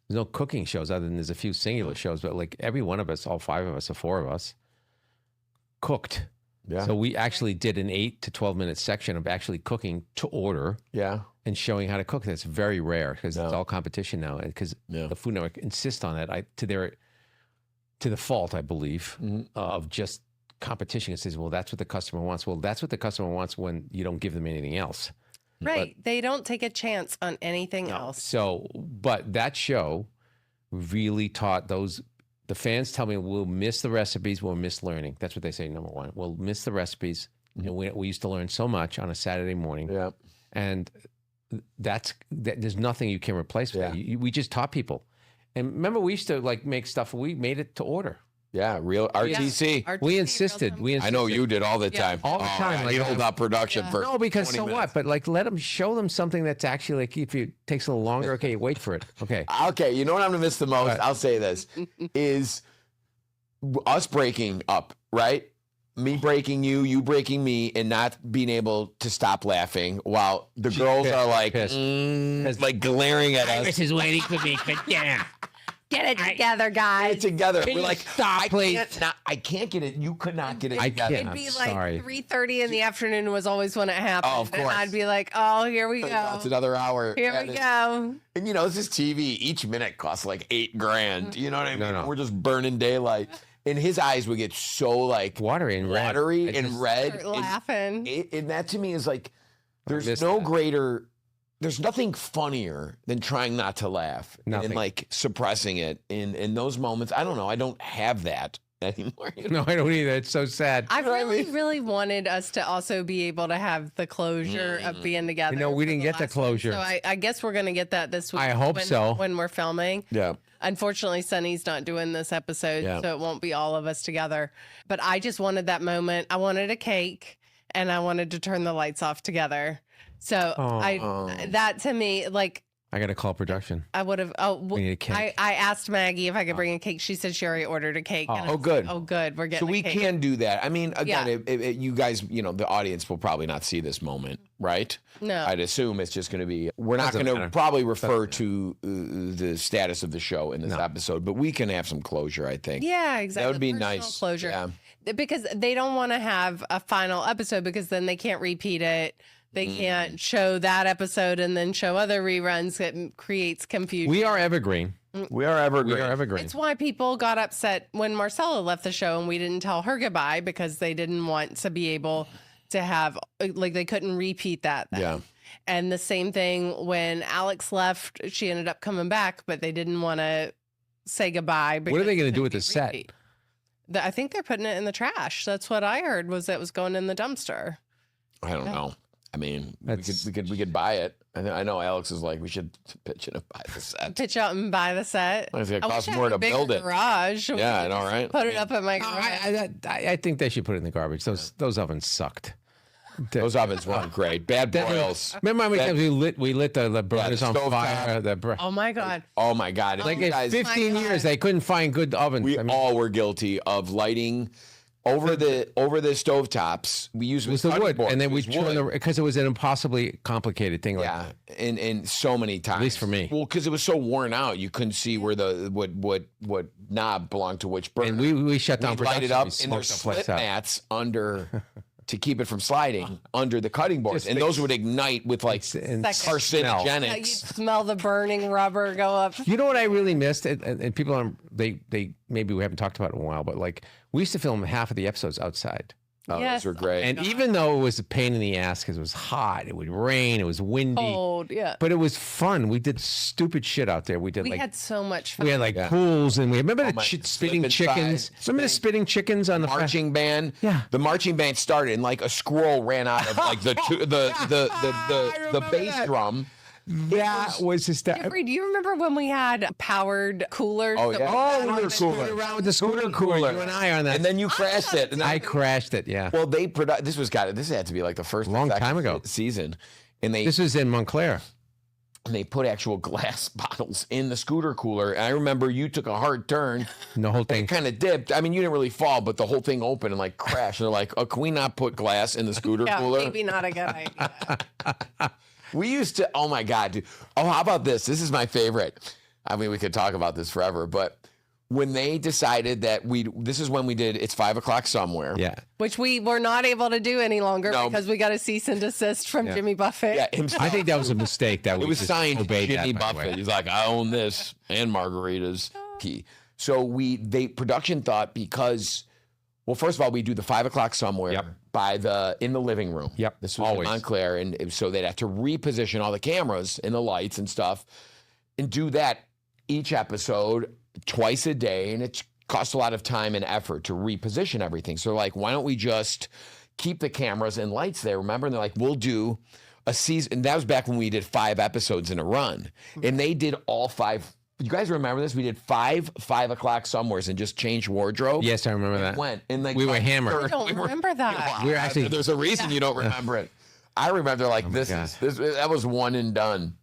There's no cooking shows other than there's a few singular shows, but like every one of us, all 5 of us or 4 of us, cooked. Yeah. So we actually did an 8 to 12 minute section of actually cooking to order. Yeah. And showing how to cook. That's very rare because it's all competition now. And because the Food Network insists on it to the fault, I believe, of just competition. It says, well, that's what the customer wants. Well, that's what the customer wants when you don't give them anything else.
Right. But they don't take a chance on anything else.
So, but that show really taught the fans tell me we'll miss the recipes, we'll miss learning. That's what they say, number one. We'll miss the recipes. We used to learn so much on a Saturday morning. Yeah. And there's nothing you can replace with that. We just taught people. And remember, we used to make stuff, we made it to order.
Yeah, real RTC.
RTC.
We insisted.
I know you did all the time.
All the time.
You hold up production for
no, because
20
so
minutes.
what? But show them something that's actually if it takes a little longer, okay, wait for it. Okay.
Okay, you know what I'm going to miss the most? Right. I'll say this, is us breaking up, right? Me breaking you breaking me, and not being able to stop laughing while the girls are like glaring at us.
This is waiting for me, but yeah.
Get it together, guys.
Get it together. We're like,
stop, please.
I can't get it. You could not get it together.
It'd be like 3:30 in the afternoon was always when it happened.
Oh, of course.
And I'd be like, oh, here we go.
It's another hour.
Here we go.
And this is TV. Each minute costs like $8,000. You know what I mean?
No.
We're just burning daylight. And his eyes would get so
watery and red.
Start laughing.
And that to me is like, there's nothing funnier than trying not to laugh and suppressing it in those moments. I don't know. I don't have that anymore.
No, I don't either. It's so sad.
I really wanted us to also be able to have the closure of being together.
We didn't get the closure.
So I guess we're going to get that this week.
I hope so.
When we're filming.
Yeah.
Unfortunately, Sunny's not doing this episode, so it won't be all of us together. But I just wanted that moment. I wanted a cake, and I wanted to turn the lights off together. So that to me,
I got to call production.
I would have.
We need a cake.
I asked Maggie if I could bring a cake. She said she already ordered a cake.
Good.
Oh, good. We're getting.
So we
a cake.
can do that. I mean, again, you guys, the audience will probably not see this moment, right?
No.
I'd assume it's just going to be. We're not going to probably refer to the status of the show in this episode, but we can have some closure. I think.
Yeah, exactly.
That would be nice.
Closure.
Yeah.
Because they don't want to have a final episode because then they can't repeat it. They can't show that episode and then show other reruns. That creates confusion.
We are Evergreen.
We are Evergreen.
It's why people got upset when Marcella left the show and we didn't tell her goodbye because they didn't want to be able to have, they couldn't repeat that then. Yeah. And the same thing when Alex left, she ended up coming back, but they didn't want to say goodbye.
What are they going to do with the set?
I think they're putting it in the trash. That's what I heard was that it was going in the dumpster.
I don't know. I mean, we could buy it. I know Alex is like, we should pitch in and buy the set.
Pitch out and buy the set.
It's going to cost more to build it.
Garage.
Yeah, I know, right?
Put it up at my garage.
I think they should put it in the garbage. Those ovens sucked.
Those ovens weren't great. Bad boils.
Remember how many times we lit the burners on fire?
Oh my God.
Oh my God.
Like in 15 years, they couldn't find good ovens.
We all were guilty of lighting over the stovetops. We used
the wood, and then we turned because it was an impossibly complicated thing.
And so many times,
at least for me.
Well, because it was so worn out, you couldn't see where what knob belonged to which burner.
And we shut down.
Light it up, and there's split mats under to keep it from sliding under the cutting boards, and those would ignite with carcinogenics.
You smell the burning rubber go up.
You know what I really missed, and people they maybe we haven't talked about it in a while, but we used to film half of the episodes outside.
Oh,
Yes.
those were great.
And even though it was a pain in the ass because it was hot, it would rain, it was windy,
Cold, yeah.
but it was fun. We did stupid shit out there. We did
We
like
had so much fun.
we had like pools, and we remember the spitting
slip
chickens.
inside,
Remember the spitting chickens on the
marching band.
Yeah.
The marching band started and like a squirrel ran out of like the bass drum.
That was hysterical.
Jeffrey, do you remember when we had powered coolers?
Oh,
that
yeah.
were-
Oh, we were scooting around with the scooter cooler. You and I on that.
And then you crashed it. And
I crashed it. Yeah.
well, this had to be like the first
Long time ago.
season. And
This was in Montclair.
they put actual glass bottles in the scooter cooler. And I remember you took a hard turn.
And the whole
It
thing.
kind of dipped. I mean, you didn't really fall, but the whole thing opened and like crashed. And they're like, oh, can we not put glass in the scooter
Yeah,
cooler?
maybe not a good idea.
We used to, oh my God, dude. Oh, how about this? This is my favorite. I mean, we could talk about this forever, but when they decided that this is when we did It's 5 o'clock somewhere.
Yeah.
Which we were not able to do any longer
No.
because we got a cease and desist from Jimmy Buffett.
Yeah, himself.
I think that was a mistake. That
It was
just
signed
obeyed
Jimmy
that, by the way.
Buffett. He's like, I own this and margaritas. Key. So production thought because, well, first of all, we do the 5 o'clock somewhere
Yep.
in the living room.
Yep,
This was
always.
in Montclair. And so they'd have to reposition all the cameras and the lights and stuff and do that each episode twice a day. And it costs a lot of time and effort to reposition everything. So like, why don't we just keep the cameras and lights there? Remember? And they're like, we'll do a season. And that was back when we did 5 episodes in a run. And they did all 5. You guys remember this? We did 5 o'clock somewheres and just changed wardrobe.
Yes, I remember that.
Went and like
We were
by
hammered.
I don't remember that.
We were actually-
There's a reason you don't remember it. I remember like that was one and done.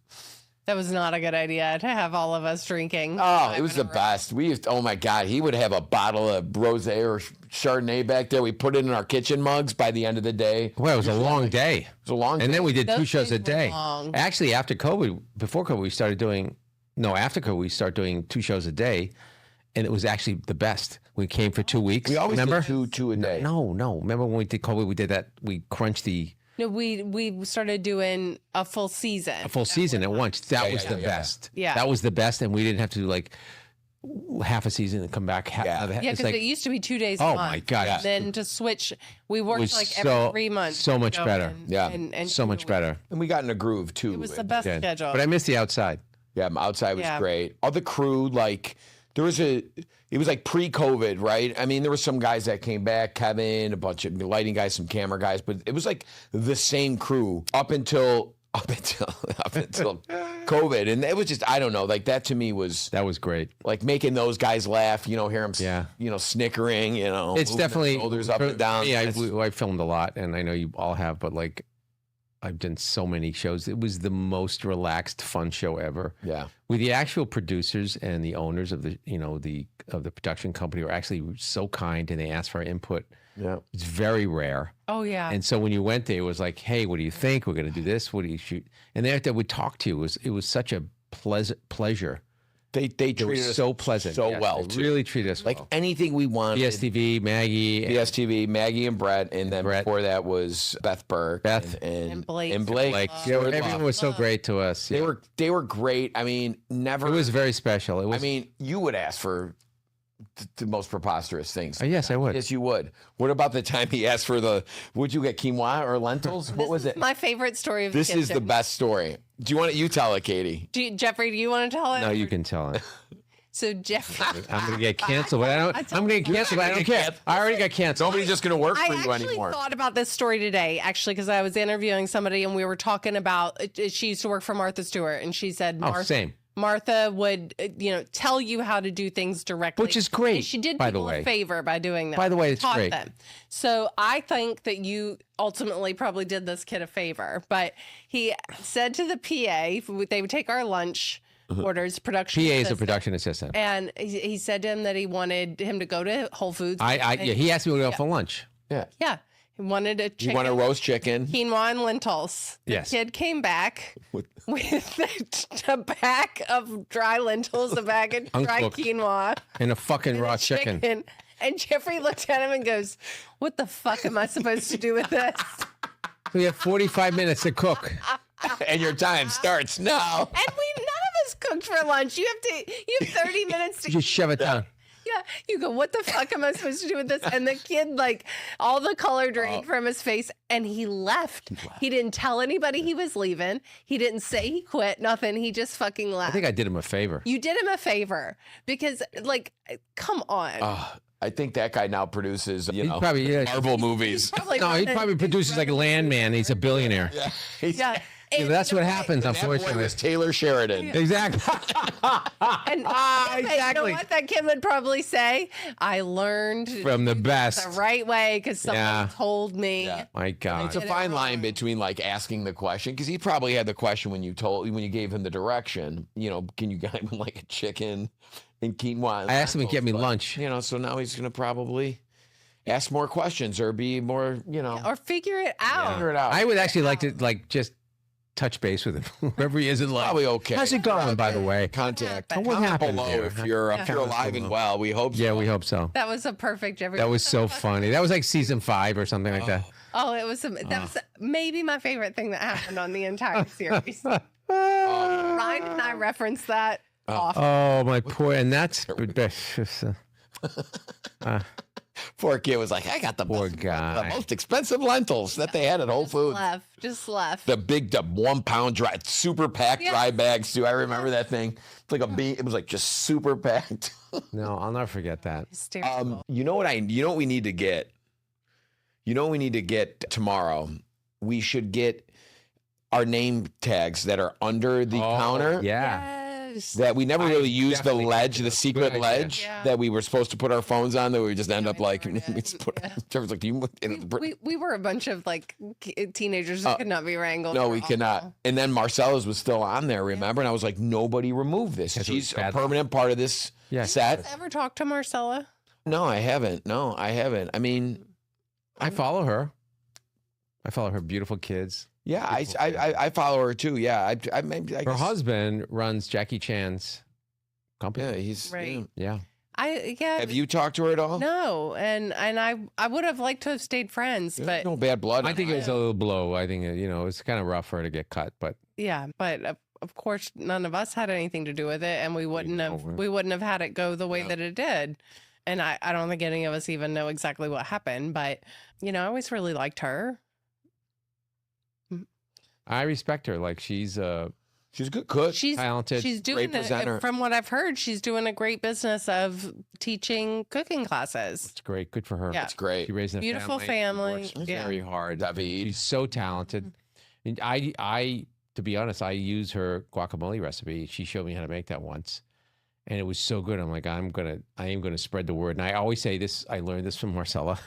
That was not a good idea to have all of us drinking.
Oh, it was the best. Oh my God, he would have a bottle of rosé or Chardonnay back there. We put it in our kitchen mugs by the end of the day.
Well, it was a long day.
It was a long
And then we did 2
Those
shows a
days were
day.
long.
Actually, after COVID, before COVID, we started doing, after COVID, we started doing 2 shows a day. And it was actually the best. We came for 2 weeks.
We always
remember?
did two a day.
No. Remember when we did COVID, we did that, we crunched the
No, we started doing a full season.
season at once. That was the
yeah.
best.
Yeah.
That was the best. And we didn't have to do like half a season and come back.
Yeah.
Yeah,
It's
because
like,
it used to be 2 days.
Oh
a
my
month.
God.
And then to switch, we worked
was
like
so-
every 3 months.
so much
to go
better.
Yeah.
and
so
do
much
it.
better.
And we got in a groove too.
It was the best
Yeah.
schedule.
But I miss the outside.
Yeah, outside was
Yeah.
great. All the crew, like it was like pre-COVID, right? I mean, there were some guys that came back, Kevin, a bunch of lighting guys, some camera guys, but it was like the same crew up until COVID, and it was just, I don't know, like that to me was
That was great.
like making those guys laugh. Hear them,
Yeah.
snickering.
It's
moving their
definitely
shoulders up and down.
Yeah,
That's-
I filmed a lot, and I know you all have, but like I've done so many shows. It was the most relaxed, fun show ever.
yeah.
With the actual producers and the owners of the of the production company were actually so kind, and they asked for our input.
Yeah.
It's very rare.
Oh yeah.
And so when you went there, it was like, hey, what do you think? We're going to do this. What do you shoot? And they would talk to you. It was such a pleasure.
They
They were
treated us
so pleasant.
so
Yes,
well,
they
too.
really treated us
like
well.
anything we wanted.
BSTV, Maggie,
BSTV, Maggie and Brett, and then
Brett.
before that was Beth Burke,
Beth.
And Blake.
and Blake.
like
Stuart Love.
everyone was so great to us.
They
Yeah.
were great. I mean, never.
It was very special. It was.
I mean, you would ask for the most preposterous things.
Yes, I would.
Yes, you would. What about the time he asked for would you get quinoa or lentils? What was it?
My favorite story of
This
the
is the
kitchen.
best story. Do you want it? You tell it, Katie.
Jeffrey, do you want to tell it?
No, you can tell it.
So Jeffrey,
I'm gonna get canceled, but I'm gonna get canceled, but I don't care. I already got canceled.
Nobody's just going to work
I
for you
actually
anymore.
thought about this story today, actually, because I was interviewing somebody and we were talking about. She used to work for Martha Stewart, and she said,
Oh, same.
Martha would, tell you how to do things directly,
Which is great,
And she did
by the
people
way.
a favor by doing that.
By the way, it's
Taught
great.
them. So I think that you ultimately probably did this kid a favor. But he said to the PA, they would take our lunch orders, production.
PA is a
assistant,
production assistant.
and he said to him that he wanted him to go to Whole Foods.
He asked me to go for lunch.
Yeah.
Yeah, he wanted a chicken.
You want a roast chicken?
Quinoa and lentils.
Yes.
The kid came back with a bag of dry lentils, a bag of dry
Uncooked.
quinoa,
And a fucking
and
raw
a
chicken.
And Geoffrey looked at him and goes, "What the fuck am I supposed to do with this?"
We have 45 minutes to cook.
And your time starts now.
And none of us cooked for lunch. You have 30 minutes to.
Just shove it down.
Yeah, you go, what the fuck am I supposed to do with this? And the kid, like, all the color drained from his face, and he left. He didn't tell anybody he was leaving. He didn't say he quit, nothing. He just fucking left.
I think I did him a favor.
You did him a favor because, like, come on.
I think that guy now produces,
probably,
Marvel movies.
He probably produces like Landman. He's a billionaire.
Yeah.
That's what happens,
That boy
unfortunately.
was Taylor Sheridan.
Exactly.
And
exactly.
You know what that kid would probably say? I learned
From the best.
the right way because someone told me.
Yeah.
My God.
It's a fine line between like asking the question, because he probably had the question when you gave him the direction. Can you get him like a chicken and quinoa?
I asked him to get me lunch.
So now he's gonna probably ask more questions or be more,
Or figure it out.
figure it out.
I would actually like to just touch base with him, wherever he is in life.
Probably okay.
How's it going, by the way?
Contact.
What
Comment
happened
below
there?
if you're alive and well. We hope so.
Yeah, we hope so.
That was a perfect Jeffrey.
That was so funny. That was like season 5 or something like that.
Oh, it was that was maybe my favorite thing that happened on the entire series. Ryan and I referenced that often.
Oh, my poor, and that's
Poor kid was like, I got the
Poor
most,
guy.
the most expensive lentils that they had at Whole Foods.
Just left.
The big, 1 pound dry, super packed dry bags too. I remember that thing. It's like a bean. It was like just super packed.
no, I'll never forget that.
Hysterical.
You know what we need to get? You know what we need to get tomorrow? We should get our name tags that are under the counter.
Yeah.
That we never really used the
definitely
ledge,
think
the
that's a
secret
good idea.
ledge that we were supposed to put our phones on, that we just end up like, we just put, Trevor's like,
we were a bunch of like teenagers who could not be wrangled.
no, we cannot. And then Marcella's was still on there, remember? And I was like, nobody removed this. She's a permanent part of this set.
Ever talked to Marcella?
No, I haven't. I mean,
I follow her. I follow her beautiful kids.
yeah, I follow her too. Yeah, I
Her
guess,
husband runs Jackie Chan's company.
yeah, he's
Right.
Yeah.
Have you talked to her at all?
No, and I would have liked to have stayed friends,
There's
but
no bad blood.
I think it was a little blow. I think, it's kind of rough for her to get cut, but
yeah, but of course none of us had anything to do with it, and we wouldn't have had it go the way that it did. And I don't think any of us even know exactly what happened, but I always really liked her.
I respect her. Like she's
a good cook.
She's
talented.
She's doing
presenter.
from what I've heard, she's doing a great business of teaching cooking classes.
It's great. Good for her.
Yeah.
That's great.
She raised a
Beautiful
family.
family.
Works
Yeah.
very hard.
David.
She's so talented. And I, to be honest, I use her guacamole recipe. She showed me how to make that once, and it was so good. I'm like, I am gonna spread the word. And I always say this. I learned this from Marcella,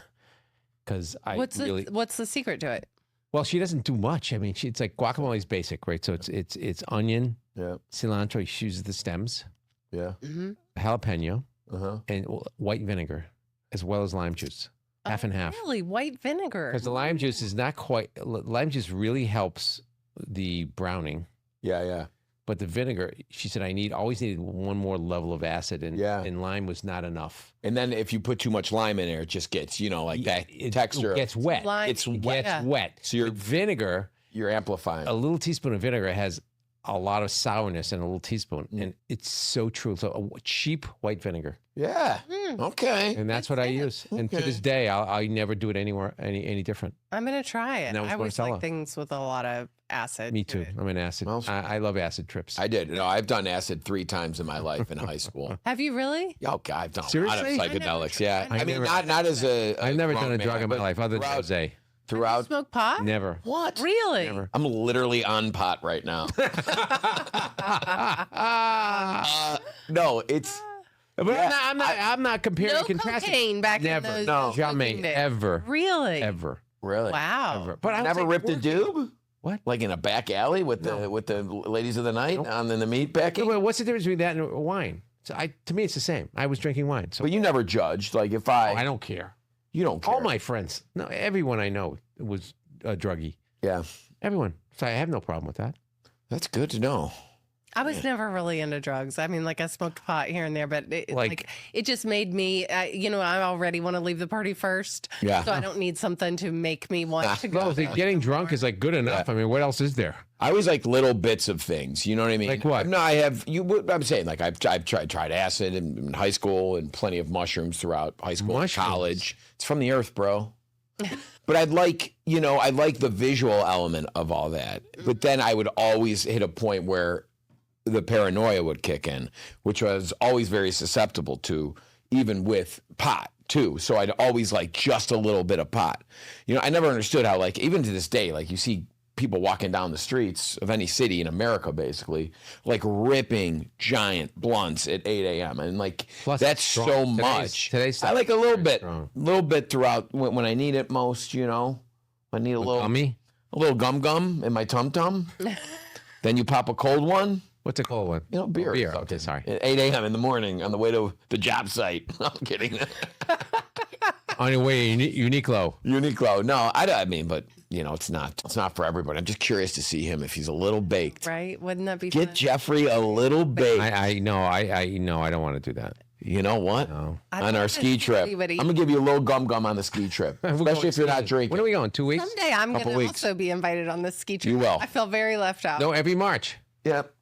because
What's the secret to it?
Well, she doesn't do much. I mean, it's like guacamole's basic, right? So it's onion, cilantro. She uses the stems, jalapeno, and white vinegar, as well as lime juice, half and half.
Really, white vinegar?
Because the lime juice is not quite. Lime juice really helps the browning.
Yeah.
But the vinegar, she said, always needed one more level of acid, and lime was not enough.
And then if you put too much lime in there, it just gets, that texture.
It gets wet.
Lime-
It gets wet.
So your
vinegar,
you're amplifying.
a little teaspoon of vinegar has a lot of sourness in a little teaspoon, and it's so true. So a cheap white vinegar,
Yeah. Okay.
and that's what I use. And to this day, I never do it anywhere any different.
I'm gonna try it.
And that was
I always
Marcella.
like things with a lot of acid.
Me
to
too.
it.
I'm an acid.
Well,
I love acid trips.
I did. I've done acid 3 times in my life in high school.
Have you really?
Oh, God, I've done
Seriously?
a lot of psychedelics. Yeah.
I
I mean,
never-
not as a.
I've never done a
grown
drug
man,
in my
but
life other than
throughout-
Jose.
Throughout.
Smoke pot?
Never.
What?
Really?
Never.
I'm literally on pot right now. No, it's.
But
Yeah,
I'm not comparing
No
and contrasting.
cocaine back
Never.
in those
No.
Jamais.
cooking days.
Ever.
Really?
Ever.
Really?
Wow.
Ever. But I
Never ripped a doob?
What?
Like in a back alley with the ladies of the night on the meat packing?
Wait, what's the difference between that and wine? So to me, it's the same. I was drinking wine, so
But you never judged. Like if
I don't care.
you don't care.
All my friends, no, everyone I know was a druggie.
Yeah.
Everyone. So I have no problem with that.
That's good to know.
I was never really into drugs. I mean, like I smoked pot here and there, but it just made me, I already want to leave the party first.
Yeah.
So I don't need something to make me want to go.
Well, getting drunk is like good enough. I mean, what else is there?
I always like little bits of things. You know what I mean?
Like what?
No, I have. I'm saying like I've tried acid in high school and plenty of mushrooms throughout high school, and college. It's from the earth, bro. But I like the visual element of all that. But then I would always hit a point where the paranoia would kick in, which I was always very susceptible to, even with pot too. So I'd always like just a little bit of pot. You know, I never understood how, like, even to this day, like you see people walking down the streets of any city in America, basically, like ripping giant blunts at 8 a.m. And like,
Plus
that's
strong.
so much.
Today's
I like a little bit throughout when I need it most, you know. I need a little
gummy?
A little gum in my tum-tum. Then you pop a cold one.
What's a cold one?
You know, beer.
Beer. Okay, sorry.
At 8 a.m. in the morning on the way to the job site. I'm kidding.
On your way, Uniqlo.
Uniqlo. No, I mean, but you know, it's not for everybody. I'm just curious to see him if he's a little baked.
Right? Wouldn't that be
Get
fun?
Geoffrey a little baked.
I know. I know. I don't want to do that.
You know what?
No.
On our ski trip, I'm gonna give you a little gum on the ski trip, especially if you're not drinking.
When are we going? 2 weeks?
Someday I'm going to
weeks.
also be invited on this ski trip.
You will.
I feel very left out.
No, every March.
Yep.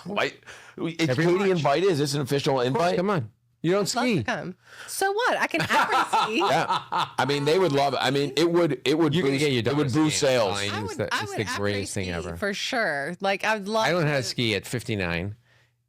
Wait, is
Every
Katie
March.
invited? Is this an official invite?
Come on. You don't
I'd love to
ski.
come. So what? I can apron ski.
Yeah. I mean, they would love it. I mean, it would
You can
boost,
get your
it
daughter
would boost
skiing.
sales.
Fine.
I
It's
would,
the,
I
it's
would
the
apres
greatest thing
ski
ever.
for sure. Like I'd love.
I learned how to
to
ski at 59,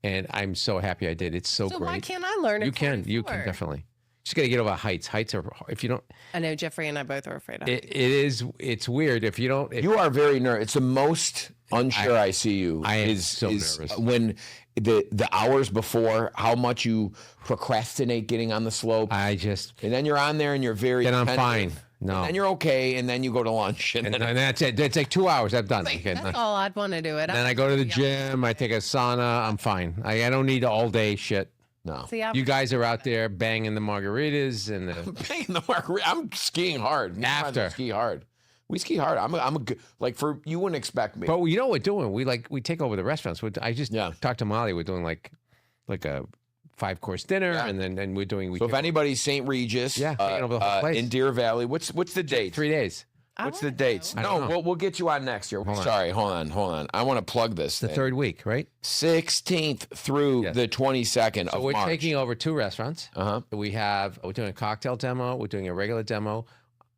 and I'm so happy I did. It's so
So
great.
why can't I learn?
You
at
can
44?
definitely. Just got to get over heights. Heights are, if you don't,
I know Geoffrey and I both are afraid of it.
it's weird if you don't. If,
You are very nervous. It's the most unsure I see you.
I am
is
so
is
nervous.
when the hours before, how much you procrastinate getting on the slope,
I just,
and then you're on there and you're very.
then I'm
attentive,
fine. No.
And then you're okay, and then you go to lunch, and
and
then
that's it. It's like 2 hours. I'm done. Okay,
That's all I'd want to do it.
then I go to the gym. I take a sauna. I'm fine. I don't need all day shit.
no.
See,
You guys are out there banging the margaritas and the.
Paying the margarita. I'm skiing hard. Me and my friends
After.
ski hard. We ski hard. I'm a good, like, for you wouldn't expect me.
But you know what we're doing? We take over the restaurants. I just
Yeah.
talked to Molly. We're doing like a 5-course dinner,
Yeah.
and then we're doing.
So if anybody's St. Regis,
Yeah, taking over the whole place.
in Deer Valley, what's the date?
3 days.
I
What's the
wanna
dates?
I don't know.
We'll get you on next year.
Hold on.
Sorry, hold on. I want to plug this.
The
thing.
third week, right?
16th through
Yes.
the 22nd
So
of
we're
March.
taking over 2 restaurants.
Uh-huh.
We're doing a cocktail demo. We're doing a regular demo.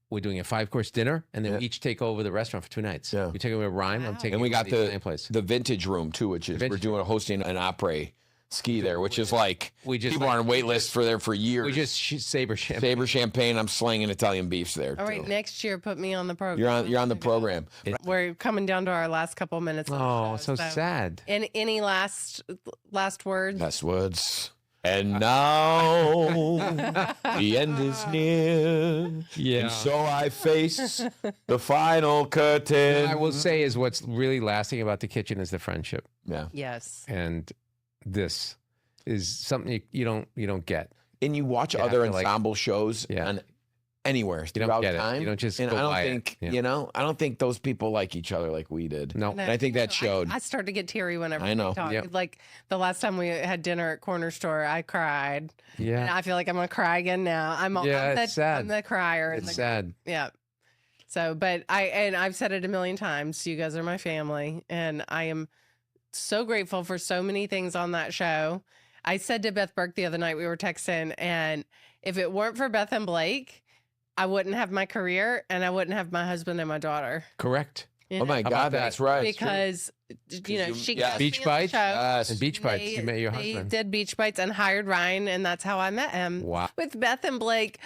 We're doing a 5-course dinner, and then
Yeah.
we each take over the restaurant for 2 nights.
Yeah.
You're taking over Rhyme. I'm
Wow.
taking
And we
over
got
the Italian place.
the vintage room too, which is we're
Vintage
doing hosting an après ski there, which is like
We just
people are on wait lists for years.
We just saber champagne.
Saber champagne. I'm slanging Italian beefs there
All right,
too.
next year, put me on the program.
You're on the program.
We're coming down to our last couple minutes. of the
Oh,
show,
so sad.
And any last words?
Best words. And now the end is near.
Yeah.
And so I face the final curtain.
I will say is what's really lasting about the kitchen is the friendship,
Yeah.
Yes.
and this is something you don't get.
And you watch
You have
other
to, like-
ensemble shows
Yeah.
on anywhere
You don't
throughout
get it.
time.
You don't just
and
go
I don't
by it.
think
Yeah.
I don't think those people like each other like we did.
No.
And I think that showed.
I start to get teary whenever
I know.
we talk.
Yep.
Like the last time we had dinner at Corner Store, I cried. And
Yeah,
I feel like I'm gonna cry again now. I'm
it's sad.
I'm the crier. in
it's
the-
sad.
Yeah. So, but I've said it a million times. You guys are my family, and I am so grateful for so many things on that show. I said to Beth Burke the other night, we were texting, and if it weren't for Beth and Blake, I wouldn't have my career, and I wouldn't have my husband and my daughter.
Correct.
You
Oh
know?
my
about
God,
that?
that's right. It's true.
Because you know
you-
she
yeah.
got
Beach
me on the
Bites?
show.
Yes.
And Beach Bites.
They-
You met your
they
husband.
did Beach Bites and hired Ryan, and that's how I met him.
Wow.
With Beth and Blake,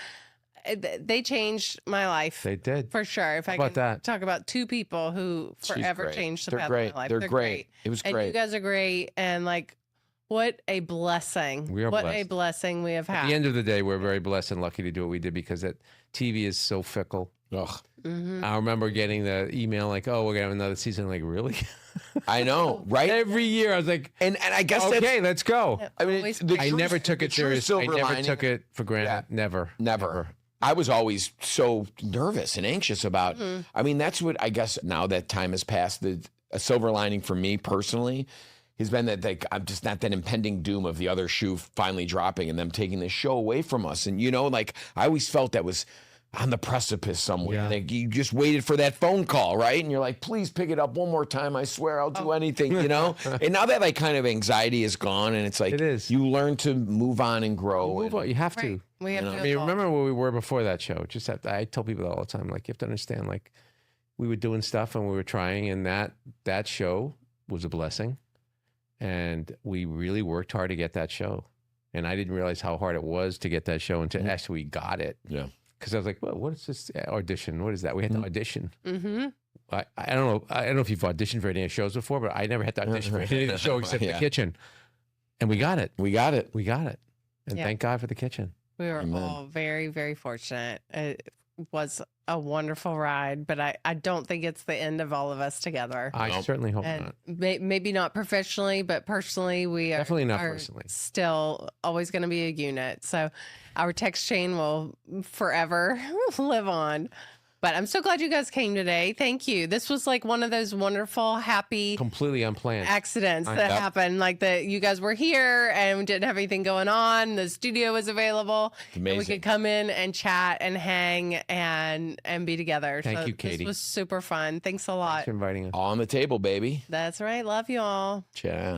they changed my life.
They did.
For sure. If I
about
can
that?
talk about 2 people who
She's
forever
great.
changed the
They're
path
great.
of my life.
They're great. It was
And
great.
you guys are great. And like, what a blessing.
We are
what a
blessed.
blessing we have
At
had.
the end of the day, we're very blessed and lucky to do what we did because that TV is so fickle.
Ugh.
Mhm.
I remember getting the email like, "Oh, we're gonna have another season." I'm like, really?
I know, right?
Every year, I was like,
And I guess
"Okay,
that's,
let's go."
I mean,
Always-
the
I
true-
never took
the
it
true
serious. I
silver
never
lining-
took it for granted.
Yeah.
Never.
Never. I was always so nervous and anxious about.
Mm-hmm.
I mean, that's what I guess now that time has passed. A silver lining for me personally has been that like I'm just not that impending doom of the other shoe finally dropping and them taking this show away from us. And like I always felt that was. on the precipice somewhere.
Yeah.
Like you just waited for that phone call, right? And you're like, please pick it up one more time. I swear I'll do anything, you know? And now that like kind of anxiety is gone and it's like
It is.
you learn to move on and grow.
Move on. You have to.
We have to.
I mean, remember where we were before that show? I tell people that all the time. Like, you have to understand, like, we were doing stuff and we were trying, and that show was a blessing. And we really worked hard to get that show. And I didn't realize how hard it was to get that show until actually we got it.
Yeah.
Because I was like, well, what is this audition? What is that? We had to audition.
Mm-hmm.
I don't know if you've auditioned for any of the shows before, but I never had to audition for any of the show except the kitchen. And we got it.
We got it.
And thank God for the kitchen.
We were all very, very fortunate. It was a wonderful ride, but I don't think it's the end of all of us together.
I certainly hope not.
Maybe not professionally, but personally, we are
Definitely not personally.
Still always going to be a unit. So our text chain will forever live on. But I'm so glad you guys came today. Thank you. This was like one of those wonderful, happy,
completely unplanned
accidents that happened. Like that you guys were here and we didn't have anything going on. The studio was available.
Amazing.
And we could come in and chat and hang and be together.
Thank you, Katie.
This was super fun. Thanks a lot.
Thanks for inviting us.
All on the table, baby.
That's right. Love you all.
Ciao.